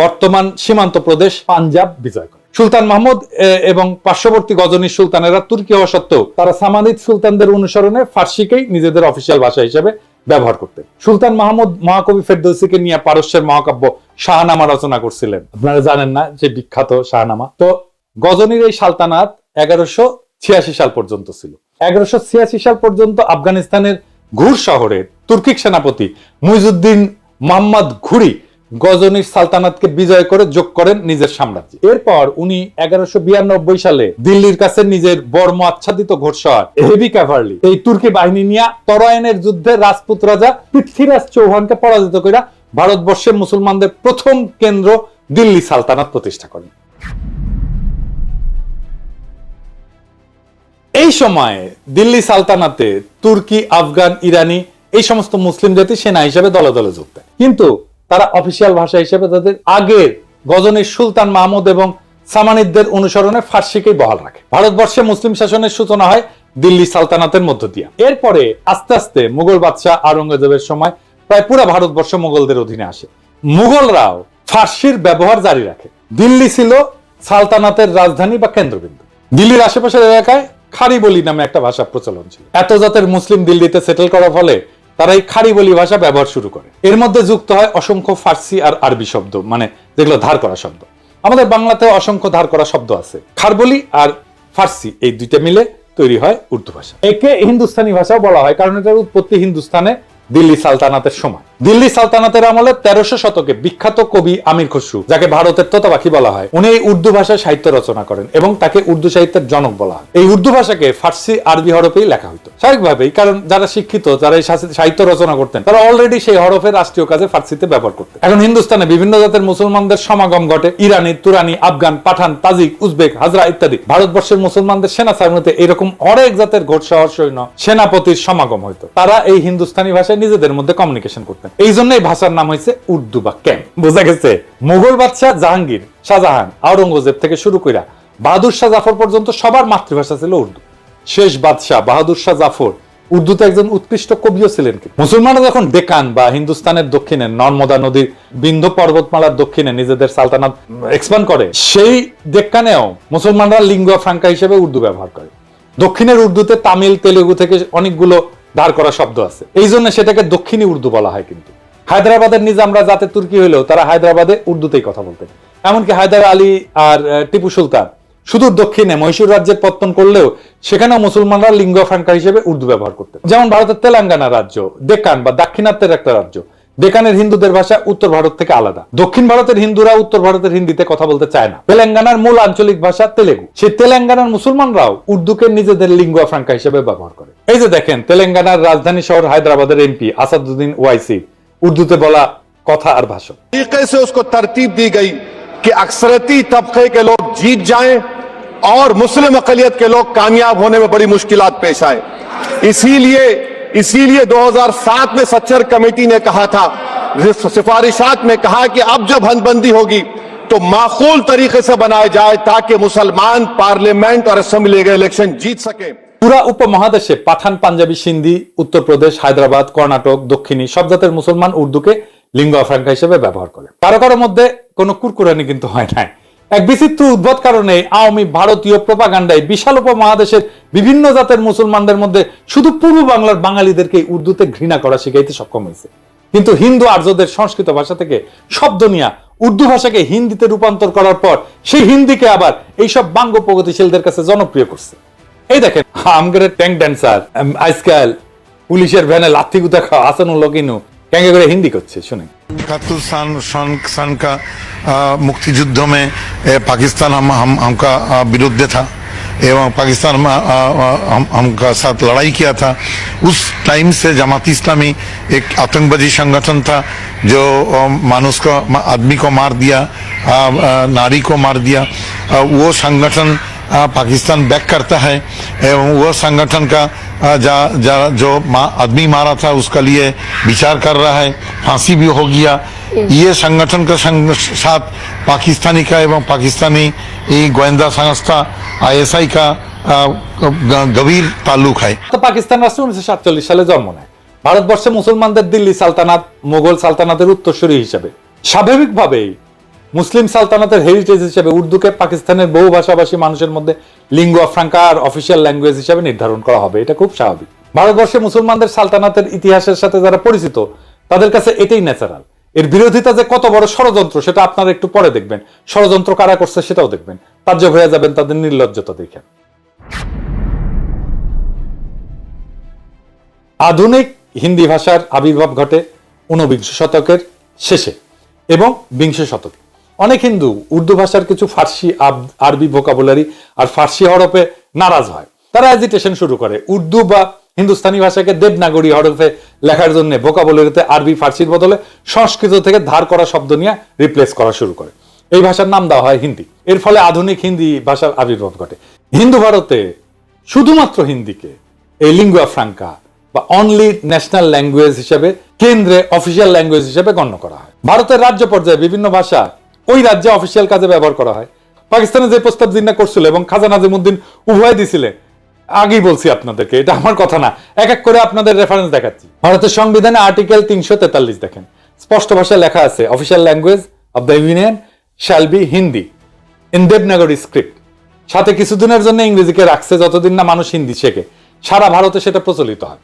বর্তমান সীমান্ত প্রদেশ পাঞ্জাব বিজয় করে। সুলতান মাহমুদ এবং পার্শ্ববর্তী গজনির সুলতানেরা তুর্কি হওয়া সত্ত্বেও তারা সামানিদ সুলতানদের অনুসরণে ফার্সিকেই নিজেদের অফিসিয়াল ভাষা হিসেবে ব্যবহার করতেন। সুলতান মাহমুদ মহাকবি ফেরদৌসিকে নিয়ে পারস্যের মহাকাব্য শাহনামা রচনা করছিলেন। আপনারা জানেন না যে বিখ্যাত শাহনামা? তো গজনির এই সালতানাত 1186 সাল পর্যন্ত ছিল। 1186 সাল পর্যন্ত আফগানিস্তানের ঘুর শহরের তুর্কিক সেনাপতি মুইজুদ্দিন মোহাম্মদ ঘুরি গজনির সালতানাতকে বিজয় করে যোগ করেন নিজের সাম্রাজ্যে। এরপর উনি 1192 সালে দিল্লির কাছে নিজের বর্ম আচ্ছাদিত ঘোড়সওয়ার হেভি ক্যাভারলি এই তুর্কি বাহিনী নিয়ে তরাইনের যুদ্ধে রাজপুত রাজা পৃথ্বীরাজ চৌহানকে পরাজিত করে ভারতবর্ষের মুসলমানদের প্রথম কেন্দ্র দিল্লি সালতানাত প্রতিষ্ঠা করেন। এই সময়ে দিল্লি সালতানাতে তুর্কি, আফগান, ইরানি এই সমস্ত মুসলিম জাতি সেনা হিসেবে দলে দলে যোগ দেয়, কিন্তু তারা অফিসিয়াল ভাষা হিসেবে তাদের আগের গজনির সুলতান মাহমুদ এবং সামানিদদের অনুসরণে ফার্সিকেই বহাল রাখে। ভারতবর্ষে মুসলিম শাসনের সূচনা হয় দিল্লি সালতানাতের মধ্য দিয়ে। এরপরে আস্তে আস্তে মুঘল বাদশাহ আওরঙ্গজেবের সময় প্রায় পুরো ভারতবর্ষ মুঘলদের অধীনে আসে। মুঘলরাও ফার্সির ব্যবহার জারি রাখে। দিল্লি ছিল সালতানাতের রাজধানী বা কেন্দ্রবিন্দু। দিল্লির আশেপাশের এলাকায় খারি বলি নামে একটা ভাষা প্রচলন ছিল। এত জাতের মুসলিম দিল্লিতে সেটেল করার ফলে তারা এই খারি বলি ভাষা ব্যবহার শুরু করে। এর মধ্যে যুক্ত হয় অসংখ্য ফার্সি আর আরবি শব্দ, মানে যেগুলো ধার করা শব্দ। আমাদের বাংলাতে অসংখ্য ধার করা শব্দ আছে। খারবলি আর ফার্সি এই দুইটা মিলে তৈরি হয় উর্দু ভাষা। একে হিন্দুস্তানি ভাষাও বলা হয়, কারণ এটার উৎপত্তি হিন্দুস্তানে দিল্লি সালতানাতের সময়। দিল্লি সালতানাতের আমলে 1300 শতকে বিখ্যাত কবি আমির খসরু, যাকে ভারতের তোতাপাখি বলা হয়, উনি এই উর্দু ভাষায় সাহিত্য রচনা করেন এবং তাকে উর্দু সাহিত্যের জনক বলা হয়। এই উর্দু ভাষাকে ফার্সি আরবি হরফেই লেখা হইতো স্বাভাবিকভাবেই, কারণ যারা শিক্ষিত, যারা এই সাহিত্য রচনা করতেন, তারা অলরেডি সেই হরফের রাষ্ট্রীয় কাজে ফার্সিতে ব্যবহার করতেন। এখন হিন্দুস্তানে বিভিন্ন জাতের মুসলমানদের সমাগম ঘটে। ইরানি, তুরানি, আফগান, পাঠান, তাজিক, উজবেক, হাজরা ইত্যাদি। ভারতবর্ষের মুসলমানদের সেনা সামরিতে এরকম অনেক জাতের ঘোড়সওয়ার সৈন্য সেনাপতির সমাগম হইতো। তারা এই হিন্দুস্তানি ভাষায় নিজেদের মধ্যে কমিউনিকেশন করতেন। এই জন্য এই ভাষার নাম হয়েছে উর্দু বা ক্যাম্প। বোঝা গেছে? মুঘল বাদশাহ জাহাঙ্গীর, শাহজাহান, আওরঙ্গজেব থেকে শুরু করে বাহাদুর শাহ জাফর পর্যন্ত সবার মাতৃভাষা ছিল উর্দু। শেষ বাদশাহ বাহাদুর শাহ জাফর উর্দুতে একজন উৎকৃষ্ট কবিও ছিলেন। মুসলমানরা যখন ডেকান বা হিন্দুস্তানের দক্ষিণে নর্মদা নদীর বিন্ধ্য পর্বতমালার দক্ষিণে নিজেদের সালতানাত এক্সপ্যান্ড করে, সেই ডেক্কানেও মুসলমানরা লিঙ্গুয়া ফ্রাঙ্কা হিসেবে উর্দু ব্যবহার করে। দক্ষিণের উর্দুতে তামিল, তেলেগু থেকে অনেকগুলো ধার করা শব্দ আছে, এই জন্য সেটাকে দক্ষিণী উর্দু বলা হয়। কিন্তু হায়দ্রাবাদের নিজামরা যাতে তুর্কি হইলেও তারা হায়দ্রাবাদে উর্দুতেই কথা বলতেন। এমনকি হায়দার আলী আর টিপু সুলতান সুদূর দক্ষিণে মহীশূর রাজ্যের পত্তন করলেও সেখানেও মুসলমানরা লিঙ্গুয়া ফ্রাঙ্কা হিসেবে উর্দু ব্যবহার করতেন। যেমন ভারতের তেলেঙ্গানা রাজ্য ডেকান বা দাক্ষিণাত্যের একটা রাজ্য। ডেকানের হিন্দুদের ভাষা উত্তর ভারত থেকে আলাদা। দক্ষিণ ভারতের হিন্দুরা উত্তর ভারতের হিন্দিতে কথা বলতে চায় না। তেলেঙ্গানার মূল আঞ্চলিক ভাষা তেলেগু। সেই তেলেঙ্গানার মুসলমানরাও উর্দুকে নিজেদের লিঙ্গুয়া ফ্রাঙ্কা হিসেবে ব্যবহার করে। এই যে দেখেন, তেলেঙ্গানার রাজধানী শহর হায়দ্রাবাদের এমপি আসাদুদ্দিন ওয়াইসি উর্দুতে বলা কথা আর ভাষণ। तरीके से उसको तरतीब दी गई कि अक्सरती तबके के लोग जीत जाएं और मुस्लिम अकलियत के लोग कामयाब होने में बड़ी मुश्किलात पेश आए। इसीलिए 2007 में सच्चर कमेटी ने कहा था, सिफारिशात में कहा कि अब जब हदबंदी होगी तो माकूल तरीके से बनाया जाए ताकि मुसलमान पार्लियामेंट और असेंबली के इलेक्शन जीत सके। পুরা উপমহাদেশে পাঠান, পাঞ্জাবি, সিন্ধি, উত্তরপ্রদেশ, হায়দ্রাবাদ, কর্ণাটক, দক্ষিণী সব জাতের মুসলমান উর্দুকে লিঙ্গুয়া ফ্রাঙ্কা হিসেবে ব্যবহার করে। কারো কারো মধ্যে কোনো কুরকুরানি কিন্তু হয় নাই। এক বিচিত্র উদ্ভট কারণে আওয়ামী ভারতীয় প্রোপাগান্ডায় বিশাল উপমহাদেশের বিভিন্ন জাতের মুসলমানদের মধ্যে শুধু পূর্ব বাংলার বাঙালিদেরকে উর্দুতে ঘৃণা করা শিখাইতে সক্ষম হয়েছে। কিন্তু হিন্দু আর্যদের সংস্কৃত ভাষা থেকে শব্দ নিয়ে উর্দু ভাষাকে হিন্দিতে রূপান্তর করার পর সেই হিন্দিকে আবার এইসব বাঙ্গ প্রগতিশীলদের কাছে জনপ্রিয় করছে। এই দেখেন আমগের ট্যাঙ্ক ড্যান্সার আজকাল পুলিশের ভ্যানে লাথি গুতা খাওয়া আসানুল্লাহ কিনু ক্যাঙ্গে করে হিন্দি করছে, শুনেন। 71 सन का मुक्ति युद्ध में पाकिस्तान हमका विरुद्ध था एवं पाकिस्तान हमका साथ लड़ाई किया था। उस टाइम से जमात इस्लामी एक आतंकवादी संगठन था जो मानुष को, आदमी को मार दिया, नारी को मार दिया। वो संगठन पाकिस्तान बैक करता है एवं वो संगठन का जो आदमी मारा था उसका लिए विचार कर रहा है, फांसी भी हो गया। ये संगठन के साथ पाकिस्तानी का एवं पाकिस्तानी गोয়েন্দা संस्था ISI का गভীর ताल्लुक है। তো পাকিস্তান রাষ্ট্র 1947 সালে জন্ম নেয়। ভারতবর্ষে মুসলমানদের দিল্লি সালতানাত মোগল সালতানাতের উত্তরসূরি হিসেবে। স্বাভাবিকভাবেই মুসলিম সালতানাতের হেরিটেজ হিসেবে উর্দুকে পাকিস্তানের বহু ভাষাভাষী মানুষের মধ্যে লিঙ্গুয়া ফ্রাঙ্কা আর অফিসিয়াল ল্যাঙ্গুয়েজ হিসেবে নির্ধারণ করা হবে, এটা খুব স্বাভাবিক। ভারতবর্ষে মুসলমানদের সালতানাতের ইতিহাসের সাথে যারা পরিচিত তাদের কাছে এটাই ন্যাচারাল। এর বিরোধিতা যে কত বড় ষড়যন্ত্র সেটা আপনারা একটু পরে দেখবেন, ষড়যন্ত্র কারা করছে সেটাও দেখবেন, তাজ্জব হয়ে যাবেন তাদের নির্লজ্জতা দেখেন। আধুনিক হিন্দি ভাষার আবির্ভাব ঘটে 19 শতকের শেষে এবং 20 শতকে। অনেক হিন্দু উর্দু ভাষার কিছু ফার্সি, আরবি ভোকাবুলারি আর ফার্সি হরফে নারাজ হয়। তারা এজিটেশন শুরু করে, উর্দু বা হিন্দুস্তানি ভাষাকে দেবনাগরী হরফে লেখার জন্য ভোকাবুলারিতে আরবি, ফার্সির বদলে সংস্কৃত থেকে ধার করা শব্দ নিয়ে রিপ্লেস করা শুরু করে। এই ভাষার নাম দেওয়া হয় হিন্দি। এর ফলে আধুনিক হিন্দি ভাষার আবির্ভাব ঘটে। হিন্দু ভারতে শুধুমাত্র হিন্দিকে এই লিঙ্গুয়া ফ্রাঙ্কা বা অনলি ন্যাশনাল ল্যাঙ্গুয়েজ হিসেবে কেন্দ্রে অফিসিয়াল ল্যাঙ্গুয়েজ হিসেবে গণ্য করা হয়। ভারতের রাজ্য পর্যায়ে বিভিন্ন ভাষা ওই রাজ্যে অফিসিয়াল কাজে ব্যবহার করা হয়। পাকিস্তানে যে প্রস্তাব জিন্না করছিল এবং খাজা নাজিমুদ্দিন উভয় দিছিলেন, আগেই বলছি আপনাদেরকে, এটা আমার কথা না, এক এক করে আপনাদের রেফারেন্স দেখাচ্ছি। ভারতের সংবিধানে আর্টিকেল 343 দেখেন, স্পষ্ট ভাষায় লেখা আছে official language of the union shall be Hindi in Devanagari script. সাথে কিছুদিনের জন্য ইংরেজিকে রাখছে, যতদিন না মানুষ হিন্দি শেখে। সারা ভারতে সেটা প্রচলিত হয়।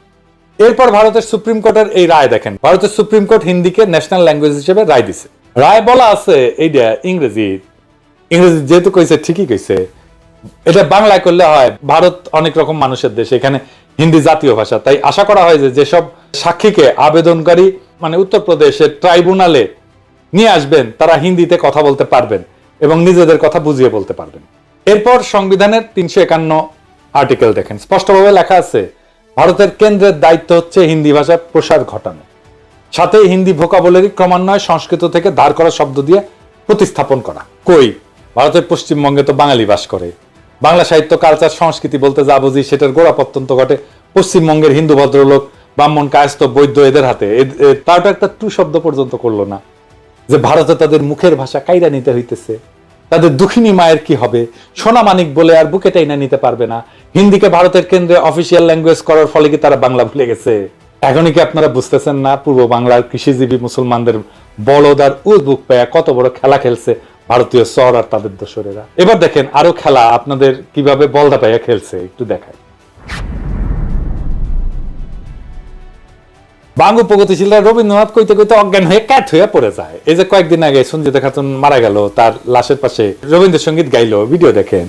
এরপর ভারতের সুপ্রিম কোর্টের এই রায় দেখেন, ভারতের সুপ্রিম কোর্ট হিন্দিকে ন্যাশনাল ল্যাঙ্গুয়েজ হিসেবে রায় দিছে। রায় বলা আছে এইটা ইংরেজি যেহেতু কইছে ঠিকই কইছে, এটা বাংলায় করলে হয়। ভারত অনেক রকম মানুষের দেশ, এখানে হিন্দি জাতীয় ভাষা। তাই আশা করা হয় যে যেসব সাক্ষীকে আবেদনকারী মানে উত্তরপ্রদেশের ট্রাইব্যুনালে নিয়ে আসবেন তারা হিন্দিতে কথা বলতে পারবেন এবং নিজেদের কথা বুঝিয়ে বলতে পারবেন। এরপর সংবিধানের 351 আর্টিকেল দেখেন, স্পষ্টভাবে লেখা আছে ভারতের কেন্দ্রের দায়িত্ব হচ্ছে হিন্দি ভাষার প্রসার ঘটানো, সাথে হিন্দি ভোকাবুলারি ক্রমান্বয়ে সংস্কৃত থেকে ধার করা শব্দ দিয়ে প্রতিস্থাপন করা। কই, ভারতের পশ্চিমবঙ্গে তো বাঙালি বাস করে। বাংলা সাহিত্য, কালচার, সংস্কৃতি বলতে যা বুঝি সেটার গোড়াপত্তন তো ঘটে পশ্চিমবঙ্গের হিন্দু ভদ্রলোক, ব্রাহ্মণ, কায়স্থ, বৈদ্য এদের হাতে। তাও তো একটা টু শব্দ পর্যন্ত করলো না যে ভারতে তাদের মুখের ভাষা কাইরা নিতে হইতেছে। তাদের দুঃখিনী মায়ের কি হবে, সোনা মানিক বলে আর বুকে টাইনা নিতে পারবে না। হিন্দিকে ভারতের কেন্দ্রে অফিসিয়াল ল্যাঙ্গুয়েজ করার ফলে কি তারা বাংলা ভুলে গেছে? এখনই কি আপনারা বুঝতেছেন না পূর্ব বাংলার কৃষিজীবী মুসলমানদের বলদ আর উজবুক পায়া কত বড় খেলা খেলছে ভারতীয় সর আর তাদের দোসরেরা? এবার দেখেন আরো খেলা আপনাদের কিভাবে বলদা পায়া খেলছে, একটু দেখায়। বাঙ্গু প্রগতিশীলরা রবীন্দ্রনাথ কইতে কইতে অজ্ঞান হয়ে ক্যাট হয়ে পড়ে যায়। এই যে কয়েকদিন আগে সঞ্জিতা খাতুন মারা গেল, তার লাশের পাশে রবীন্দ্রসঙ্গীত গাইলো, ভিডিও দেখেন।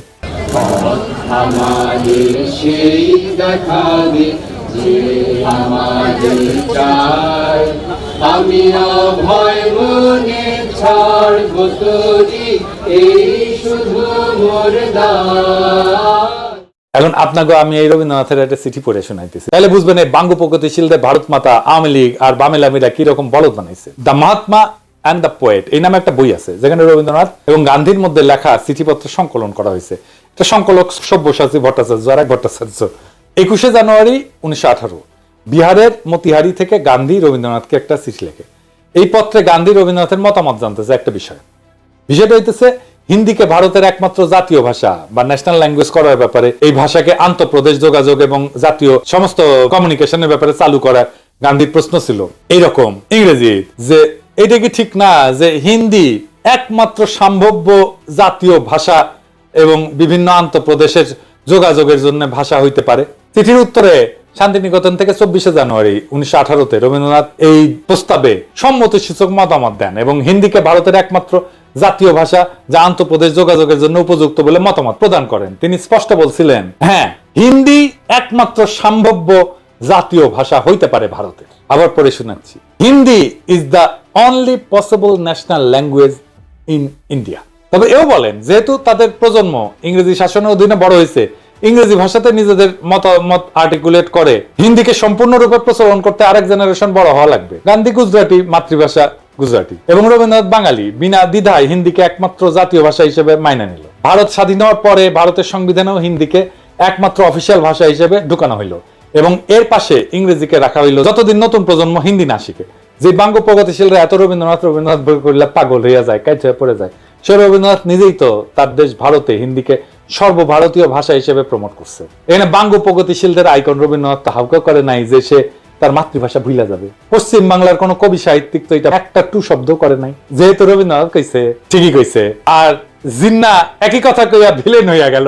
আমি অভয় মনে ছাড়ব তোরি, এই শুধু মোর দান। এখন আপনাকে আমি এই রবীন্দ্রনাথের একটা চিঠি পড়ে শোনাইতেছি, তাহলে বুঝবেন এই বাঙ্গু প্রগতিশীলদের ভারত মাতা, আওয়ামী লীগ আর বামেলামিরা কিরকম বলদ বানাইছে। The Mahatma and the poet এই নামে একটা বই আছে, যেখানে রবীন্দ্রনাথ এবং গান্ধীর মধ্যে লেখা চিঠিপত্র সংকলন করা হয়েছে। এটা সংকলক সব্যসাচী ভট্টাচার্য আর এক ভট্টাচার্য। 21 জানুয়ারি 1918 বিহারের মতিহারি থেকে গান্ধী রবীন্দ্রনাথকে একটা চিঠি লেখে। এই পত্রে গান্ধী রবীন্দ্রনাথের মতামত জানতেছে একটা বিষয়টা হইতেছে হিন্দিকে ভারতের একমাত্র জাতীয় ভাষা বা ন্যাশনাল ল্যাঙ্গুয়েজ করার ব্যাপারে, এই ভাষাকে আন্তঃপ্রদেশ যোগাযোগ এবং জাতীয় সমস্ত কমিউনিকেশনের ব্যাপারে চালু করা গান্ধীর প্রশ্ন ছিল এইরকম ইংরেজি, যে এটা কি ঠিক না যে হিন্দি একমাত্র সম্ভাব্য জাতীয় ভাষা এবং বিভিন্ন আন্তঃপ্রদেশের যোগাযোগের জন্য ভাষা হইতে পারে? চিঠির উত্তরে শান্তিনিকেতন থেকে 24শে জানুয়ারি 1918-তে রবীন্দ্রনাথ এই প্রস্তাবে সম্মতিসূচক মতামত দেন এবং হিন্দিকে ভারতের একমাত্র জাতীয় ভাষা যা আন্তঃপ্রদেশ যোগাযোগের জন্য উপযুক্ত বলে মতামত প্রদান করেন। তিনি স্পষ্ট বলছিলেন, হ্যাঁ, হিন্দি একমাত্র সম্ভাব্য জাতীয় ভাষা হইতে পারে ভারতের। আবার পড়ে শোনাচ্ছি, Hindi is the only possible national language in India. তবে এও বলেন, যেহেতু তাদের প্রজন্ম ইংরেজি শাসনের অধীনে বড় হয়েছে, ইংরেজি ভাষাতে নিজেদের মতামত আর্টিকুলেট করে হিন্দিকে সম্পূর্ণরূপে প্রচলন করতে আরেক জেনারেশন বড় হওয়া লাগবে। গান্ধী গুজরাটি, মাতৃভাষা গুজরাটি, এবং রবীন্দ্রনাথ বাঙালি, বিনা দ্বিধায় হিন্দিকে একমাত্র জাতীয় ভাষা হিসেবে মাইনে নিল। ভারত স্বাধীন হওয়ার পরে ভারতের সংবিধানেও হিন্দিকে একমাত্র অফিসিয়াল ভাষা হিসেবে ঢুকানো হইল এবং এর পাশে ইংরেজিকে রাখা হইল যতদিন নতুন প্রজন্ম হিন্দি না শিখে। যে বাঙ্গ প্রগতিশীলরা এত রবীন্দ্রনাথ বই করলে পাগল হইয়া যায়, কাজ হয়ে পড়ে যায়, সে রবীন্দ্রনাথ নিজেই তো তার দেশ ভারতে হিন্দিকে সর্বভারতীয় ভাষা হিসেবে প্রমোট করছে। এখানে বাঙ্গ প্রগতিশীলদের আইকন রবীন্দ্রনাথ হাউকা করে নাই যে সে তার মাতৃভাষা ভুলা যাবে। পশ্চিম বাংলার কোন কবি সাহিত্যিক তো এটা একটা টু শব্দ করে নাই, যেহেতু রবীন্দ্রনাথ কইছে, ঠিকই কইছে। আর জিন্না একই কথা কইয়া ভিলেন হইয়া গেল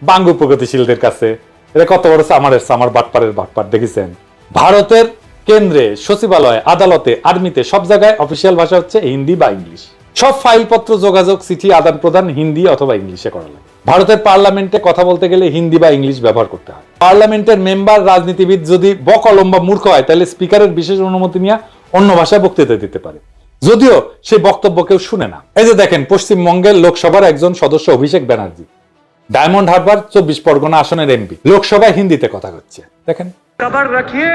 বাঙ্গ প্রগতিশীলদের কাছে। এটা কত বড় সামার বাটপারের বাটপার দেখেছেন। ভারতের কেন্দ্রে, সচিবালয়ে, আদালতে, আর্মিতে সব জায়গায় অফিসিয়াল ভাষা হচ্ছে হিন্দি বা ইংলিশ। সব ফাইলপত্র, যোগাযোগ, চিঠি আদান প্রদান হিন্দি অথবা ইংলিশে করা লাগে। ভারতের পার্লামেন্টে কথা বলতে গেলে হিন্দি বা ইংলিশ ব্যবহার করতে হয়। পার্লামেন্টের মেম্বার, রাজনীতিবিদ যদি বকলম বা মূর্খ হয় তাহলে স্পিকারের বিশেষ অনুমতি নিয়ে অন্য ভাষায় বক্তৃতা দিতে পারে, যদিও সেই বক্তব্য কেউ শুনে না। এই যে দেখেন, পশ্চিমবঙ্গের লোকসভার একজন সদস্য অভিষেক ব্যানার্জি, ডায়মন্ড হারবার 24 পরগনা আসনের এমপি, লোকসভায় হিন্দিতে কথা হচ্ছে। দেখেন, कबर रखिए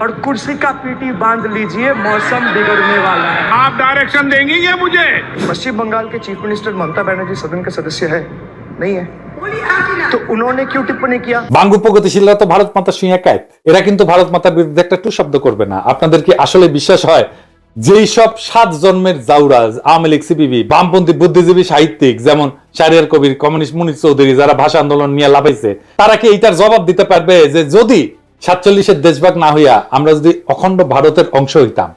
और कुर्सी का पीटी बांध लीजिए, मौसम बिगड़ने वाला है। आप डायरेक्शन देंगी ये मुझे? पश्चिम बंगाल के चीफ मिनिस्टर ममता बनर्जी सदन के सदस्य है, नहीं है? तो उन्होंने क्यों टिप्पणी किया? বাঙ্গু প্রগতিশীলরা তো ভারত মাতা শুইয়া কায়েত, এরা কিন্তু ভারত মাতার বিরুদ্ধে একটা টু শব্দ করবে না। আপনাদের কি আসলে বিশ্বাস হয় যেই সব 7 জন্মের জাউরাজ, আওয়ামী লীগ, সিপিবি, বামপন্থী বুদ্ধিজীবী সাহিত্যিক যেমন শাহরিয়ার কবির, কমিউনিস্ট মুনির চৌধুরী, যারা ভাষা আন্দোলন নিয়ে লাফাইছে, তারা কি এইটার জবাব দিতে পারবে যে যদি 47-এর দেশভাগ না হইয়া আমরা যদি অখণ্ড ভারতের অংশ হইতাম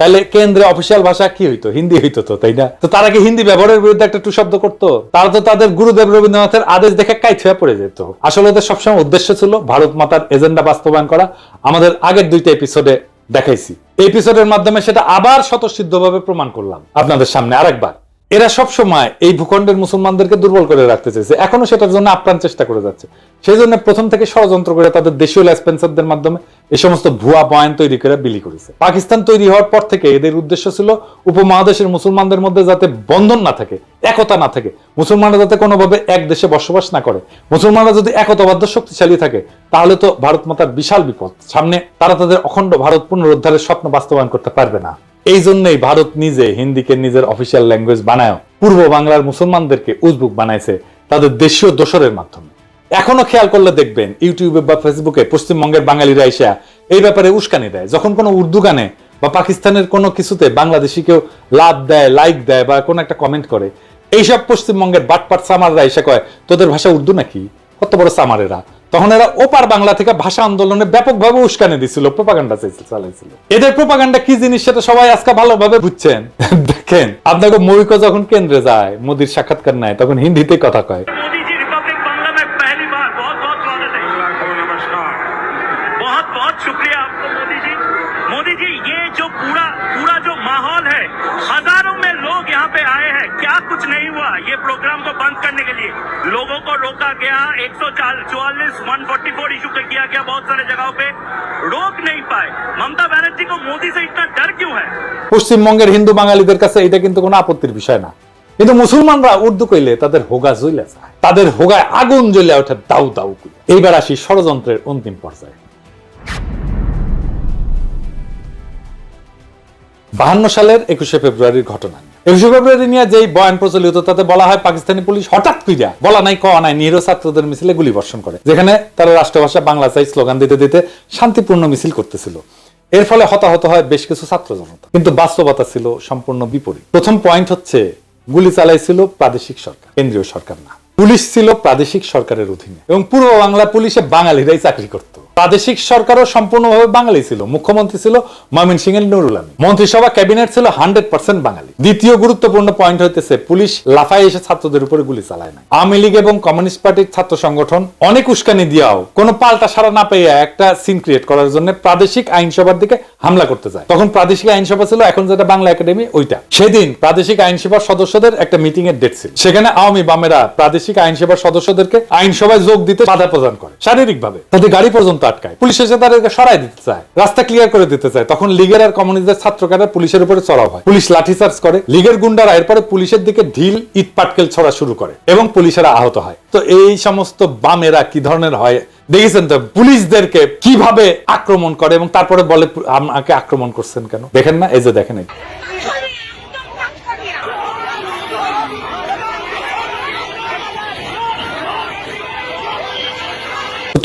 তাহলে কেন্দ্রে অফিসিয়াল ভাষা কি হইতো? হিন্দি হইতো তো, তাই না? তো তারা কি হিন্দি ব্যবহারের বিরুদ্ধে একটা টু শব্দ করতো? তারা তো তাদের গুরুদেব রবীন্দ্রনাথের আদেশ দেখে কাইট হয়ে পড়ে যেত। আসলে ওদের সবসময় উদ্দেশ্য ছিল ভারত মাতার এজেন্ডা বাস্তবায়ন করা। আমাদের আগের 2টা এপিসোডে দেখাইছি, এপিসোডের মাধ্যমে সেটা আবার স্বতঃসিদ্ধভাবে প্রমাণ করলাম আপনাদের সামনে আরেকবার। এরা সব সময় এই ভূখণ্ডের মুসলমানদেরকে দুর্বল করে রাখতে চাইছে, এখনো সেটার জন্য আপ্রাণ চেষ্টা করে যাচ্ছে। সেই জন্য প্রথম থেকে ষড়যন্ত্র করে তাদের দেশীয় লেসপেন্সারদের মাধ্যমে এই সমস্ত ভুয়া বয়ান তৈরি করে বিলি করেছে। পাকিস্তান তৈরি হওয়ার পর থেকে এদের উদ্দেশ্য ছিল উপমহাদেশের মুসলমানদের মধ্যে যাতে বন্ধন না থাকে, একতা না থাকে, মুসলমানরা যাতে কোনোভাবে এক দেশে বসবাস না করে। মুসলমানরা যদি একতাবদ্ধ শক্তিশালী থাকে তাহলে তো ভারত মাতার বিশাল বিপদ সামনে, তারা তাদের অখণ্ড ভারত পুনরুদ্ধারের স্বপ্ন বাস্তবায়ন করতে পারবে না। এই জন্যই ভারত নিজে হিন্দিকে নিজের অফিসিয়াল ল্যাঙ্গুয়েজ বানায় পূর্ব বাংলার মুসলমানদেরকে উজবুক বানাইছে তাদের দেশীয় দোসরের মাধ্যমে। এখনো খেয়াল করলে দেখবেন ইউটিউবে বা ফেসবুকে পশ্চিমবঙ্গের বাঙালিরা এসে এই ব্যাপারে উস্কানি দেয়। যখন কোনো উর্দু গানে বা পাকিস্তানের কোনো কিছুতে বাংলাদেশি কেউ লাভ দেয়, লাইক দেয় বা কোনো একটা কমেন্ট করে, এইসব পশ্চিমবঙ্গের বাটপাট সামাররা এসে কয় তোদের ভাষা উর্দু নাকি? কত বড় সামারেরা! তখন এরা ওপার বাংলা থেকে ভাষা আন্দোলনে ব্যাপকভাবে উস্কানি দিছিল, প্রোপাগান্ডা চালাইছিল। এদের প্রোপাগান্ডা কি জিনিস সেটা সবাই আজকে ভালোভাবে বুঝছেন। দেখেন, আপনাকে মৌলিক যখন কেন্দ্রে যায়, মোদির সাক্ষাৎকার নেয়, তখন হিন্দিতে কথা কয়। मोदी जी रिपब्लिक बांग्ला में पहली बार, बहुत बहुत स्वागत है। नमस्कार, बहुत बहुत शुक्रिया आपको मोदी जी। मोदी जी, ये जो पूरा जो माहौल है, हजारों में लोग यहाँ पे आए हैं, क्या कुछ नहीं हुआ? ये प्रोग्राम को बंद करने के लिए लोगों को रोका गया, 144, 144 इशू किया गया, बहुत सारे जगहों पे रोक नहीं पाए। ममता बनर्जी को मोदी से इतना डर क्यों है? পশ্চিমবঙ্গের হিন্দু বাঙালিদের কাছে এটা কিন্তু কোনো আপত্তির বিষয় না, কিন্তু মুসলমানরা উর্দু কইলে তাদের হোগা জ্বলে যায়, তাদের হোগায় আগুন জ্বলে ওঠে দাউ দাউ করে। এইবার আসি ষড়যন্ত্রের অন্তিম পর্যায়ে। 52 সালের 21শে ফেব্রুয়ারির ঘটনা। 21শে ফেব্রুয়ারি নিয়ে যেই বয়ান প্রচলিত তাতে বলা হয় পাকিস্তানি পুলিশ হঠাৎ কইরা, বলা নাই কওয়া নাই, নিরীহ ছাত্রদের মিছিলে গুলি বর্ষণ করে, যেখানে তারা রাষ্ট্রভাষা বাংলা চাই স্লোগান দিতে দিতে শান্তিপূর্ণ মিছিল করতেছিল। এর ফলে হতাহত হয় বেশ কিছু ছাত্র জনতা, কিন্তু বাস্তবতা ছিল সম্পূর্ণ বিপরীত। প্রথম পয়েন্ট হচ্ছে গুলি চালাইছিল প্রাদেশিক সরকার, কেন্দ্রীয় সরকার না। পুলিশ ছিল প্রাদেশিক সরকারের অধীনে এবং পূর্ব বাংলা পুলিশে বাঙালিরাই চাকরি করত। প্রাদেশিক সরকারও সম্পূর্ণভাবে বাঙালি ছিল। মুখ্যমন্ত্রী ছিল ময়মনসিংহের নুরুল আমিন, মন্ত্রিসভা ক্যাবিনেট ছিল 100% বাঙালি। দ্বিতীয় গুরুত্বপূর্ণ পয়েন্ট হইতেছে পুলিশ লাফায় এসে ছাত্রদের উপরে গুলি চালায় না। আওয়ামী লীগ এবং কমিউনিস্ট পার্টির ছাত্র সংগঠন অনেক উস্কানি দিয়াও কোনো পাল্টা সারা না পেয়ে একটা সিন ক্রিয়েট করার জন্য প্রাদেশিক আইনসভার দিকে হামলা করতে যায়। তখন প্রাদেশিক আইনসভা ছিল এখন যেটা বাংলা একাডেমি ওইটা। সেদিন প্রাদেশিক আইনসভার সদস্যদের একটা মিটিং এর ডেট ছিল। সেখানে আওয়ামী বামেরা প্রাদেশিক আইনসভার সদস্যদেরকে আইনসভায় যোগ দিতে বাধা প্রদান করে শারীরিকভাবে, তাদের গাড়ি পর্যন্ত আটকায়। পুলিশ এসে তাদেরকে সরাই দিতে চায়, রাস্তা ক্লিয়ার করে দিতে চায়। তখন লীগের আর কমিউনিস্টদের ছাত্রকারা পুলিশের উপরে চড়াও হয়, পুলিশ লাঠিচার্জ করে। লীগের গুন্ডারা এরপরে পুলিশের দিকে ঢিল ইট পাটকেল ছড়া শুরু করে এবং পুলিশেরা আহত হয়। তো এই সমস্ত বামেরা কি ধরনের হয় দেখেছেন তো, পুলিশদেরকে কিভাবে আক্রমণ করে এবং তারপরে বলে আমাকে আক্রমণ করছেন কেন, দেখেন না? এই যে দেখেন,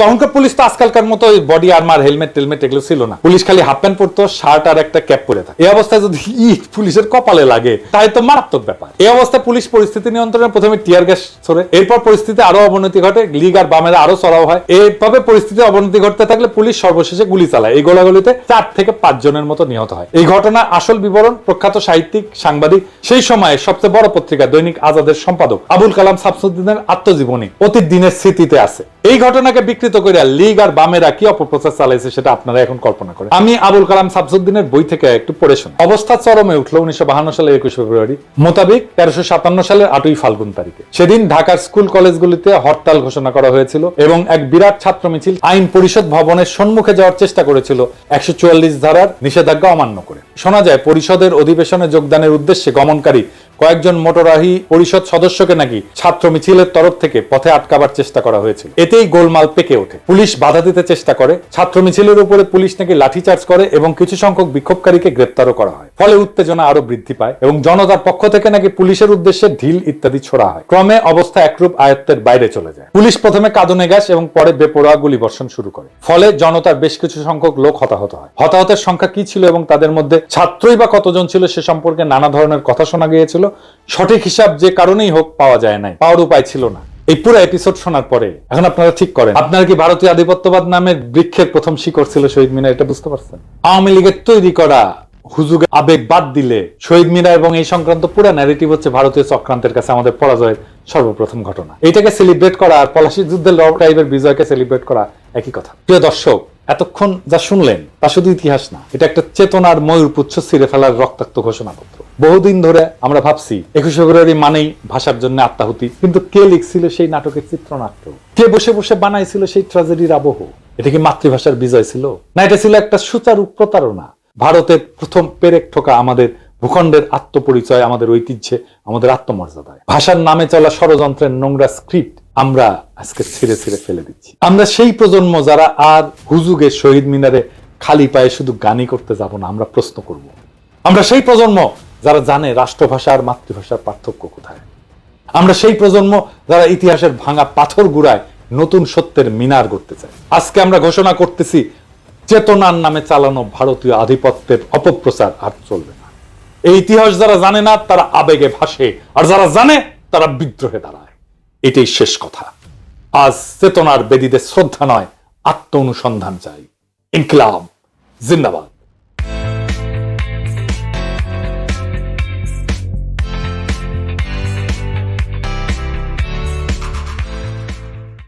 তখনকার পুলিশ তো আজকালকার মতো বডি আর্মার হেলমেট টেলমেট এগুলো ছিল না। পুলিশ খালি হাফ প্যান্ট পরতো, শার্ট আর একটা ক্যাপ পরে থাকে। এই অবস্থায় যদি ইট পুলিশের কপালে লাগে তাই তো মারাত্মক ব্যাপার। এই অবস্থায় পুলিশ পরিস্থিতি নিয়ন্ত্রণে প্রথমে টিয়ার গ্যাস ছোড়ে, এরপর পরিস্থিতি আরো অবনতি ঘটে, লীগ আর বামেরা আরো চড়াও হয়। এইভাবে পরিস্থিতি অবনতি ঘটতে থাকলে পুলিশ সর্বশেষে গুলি চালায়। এই গোলাগুলিতে 4 থেকে 5 জনের মতো নিহত হয়। এই ঘটনার আসল বিবরণ প্রখ্যাত সাহিত্যিক সাংবাদিক, সেই সময়ে সবচেয়ে বড় পত্রিকা দৈনিক আজাদের সম্পাদক আবুল কালাম শামসুদ্দিনের আত্মজীবনী অতীত দিনের স্মৃতিতে আছে। এই ঘটনাকে বিকৃত করে লীগ আর বামেরা কি অপপ্রচার চালাইছে সেটা আপনারা এখন কল্পনা করেন। আমি আবুল কালাম শামসুদ্দিনের বই থেকে একটু পড়ে শুনি। অবস্থা চরমে উঠলো 1952 সালের 21 ফেব্রুয়ারি মোতাবেক 1357 সালের 8ই ফাল্গুন তারিখে। সেদিন ঢাকার স্কুল কলেজগুলিতে হরতাল ঘোষণা করা হয়েছিল এবং এক বিরাট ছাত্র মিছিল আইন পরিষদ ভবনের সম্মুখে যাওয়ার চেষ্টা করেছিল 144 ধারার নিষেধাজ্ঞা অমান্য করে। শোনা যায় পরিষদের অধিবেশনে যোগদানের উদ্দেশ্যে গমনকারী কয়েকজন মোটরাহি পরিষদ সদস্যকে নাকি ছাত্র মিছিলের তরফ থেকে পথে আটকাবার চেষ্টা করা হয়েছিল। এতেই গোলমাল পেকে ওঠে, পুলিশ বাধা দিতে চেষ্টা করে, ছাত্র মিছিলের উপরে পুলিশ নাকি লাঠিচার্জ করে এবং কিছু সংখ্যক বিক্ষোভকারীকে গ্রেপ্তারও করা হয়। ফলে উত্তেজনা আরো বৃদ্ধি পায় এবং জনতার পক্ষ থেকে নাকি পুলিশের উদ্দেশ্যে ঢিল ইত্যাদি ছোড়া হয়। ক্রমে অবস্থা একরূপ আয়ত্তের বাইরে চলে যায়। পুলিশ প্রথমে কাঁদুনে গ্যাস এবং পরে বেপরোয়া গুলি বর্ষণ শুরু করে। ফলে জনতার বেশ কিছু সংখ্যক লোক হতাহত হয়। হতাহতের সংখ্যা কি ছিল এবং তাদের মধ্যে ছাত্রই বা কতজন ছিল সে সম্পর্কে নানা ধরনের কথা শোনা গিয়েছিল। সঠিক হিসাব যে কারণেই হোক পাওয়া যায় নাই, পাওয়ার উপায় ছিল না। এই পুরো এপিসোড শোনার পরে এখন আপনারা ঠিক করেন, আপনারা কি ভারতীয় আধিপত্যবাদ নামের বৃক্ষের প্রথম শিকড় ছিল শহীদ মিনার, এটা বুঝতে পারছেন? আওয়ামী লীগের তৈরি করা হুজুগে আবেগ বাদ দিলে শহীদ মিনার এবং এই সংক্রান্ত পুরো ন্যারেটিভ হচ্ছে ভারতীয় চক্রান্তের কাছে আমাদের পরাজয়ের সর্বপ্রথম ঘটনা। এটাকে সেলিব্রেট করা আর পলাশীর যুদ্ধের টাইপের বিজয়কে সেলিব্রেট করা একই কথা। প্রিয় দর্শক, এতক্ষণ যা শুনলেন তা শুধু ইতিহাস না, এটা একটা চেতনার ময়ূরপুচ্ছ ছিঁড়ে ফেলার রক্তাক্ত ঘোষণাপত্র। বহুদিন ধরে আমরা ভাবছি 21 ফেব্রুয়ারি মানেই ভাষার জন্য আত্মাহুতি, কিন্তু কে লিখছিল সেই নাটকের চিত্রনাট্য, কে বসে বসে বানাইছিল সেই ট্র্যাজেডির আবহ? এটা কি মাতৃভাষার বিজয় ছিল না এটা ছিল একটা সুচারু প্রতারণা? ভারতের প্রথম পেরেক ঠোকা আমাদের ভূখণ্ডের আত্মপরিচয়, আমাদের ঐতিহ্যে, আমাদের আত্মমর্যাদায়। ভাষার নামে চলা ষড়যন্ত্রের নোংরা স্ক্রিপ্ট আমরা আজকে ছিঁড়ে ছিঁড়ে ফেলে দিচ্ছি। আমরা সেই প্রজন্ম যারা আর হুজুগে শহীদ মিনারে খালি পায়ে শুধু গানই করতে যাব না, আমরা প্রশ্ন করব। আমরা সেই প্রজন্ম যারা জানে রাষ্ট্রভাষা আর মাতৃভাষার পার্থক্য কোথায়। আমরা সেই প্রজন্ম যারা ইতিহাসের ভাঙা পাথর গুড়ায় নতুন সত্যের মিনার গড়তে চায়। আজকে আমরা ঘোষণা করতেছি, চেতনার নামে চালানো ভারতীয় আধিপত্যের অপপ্রচার আর চলবে না। এই ইতিহাস যারা জানে না তারা আবেগে ভাসে, আর যারা জানে তারা বিদ্রোহে দাঁড়ায়। এটাই শেষ কথা। আজ চেতনার বেদীতে শ্রদ্ধা নয়, আত্ম অনুসন্ধান চাই। ইনকিলাব জিন্দাবাদ।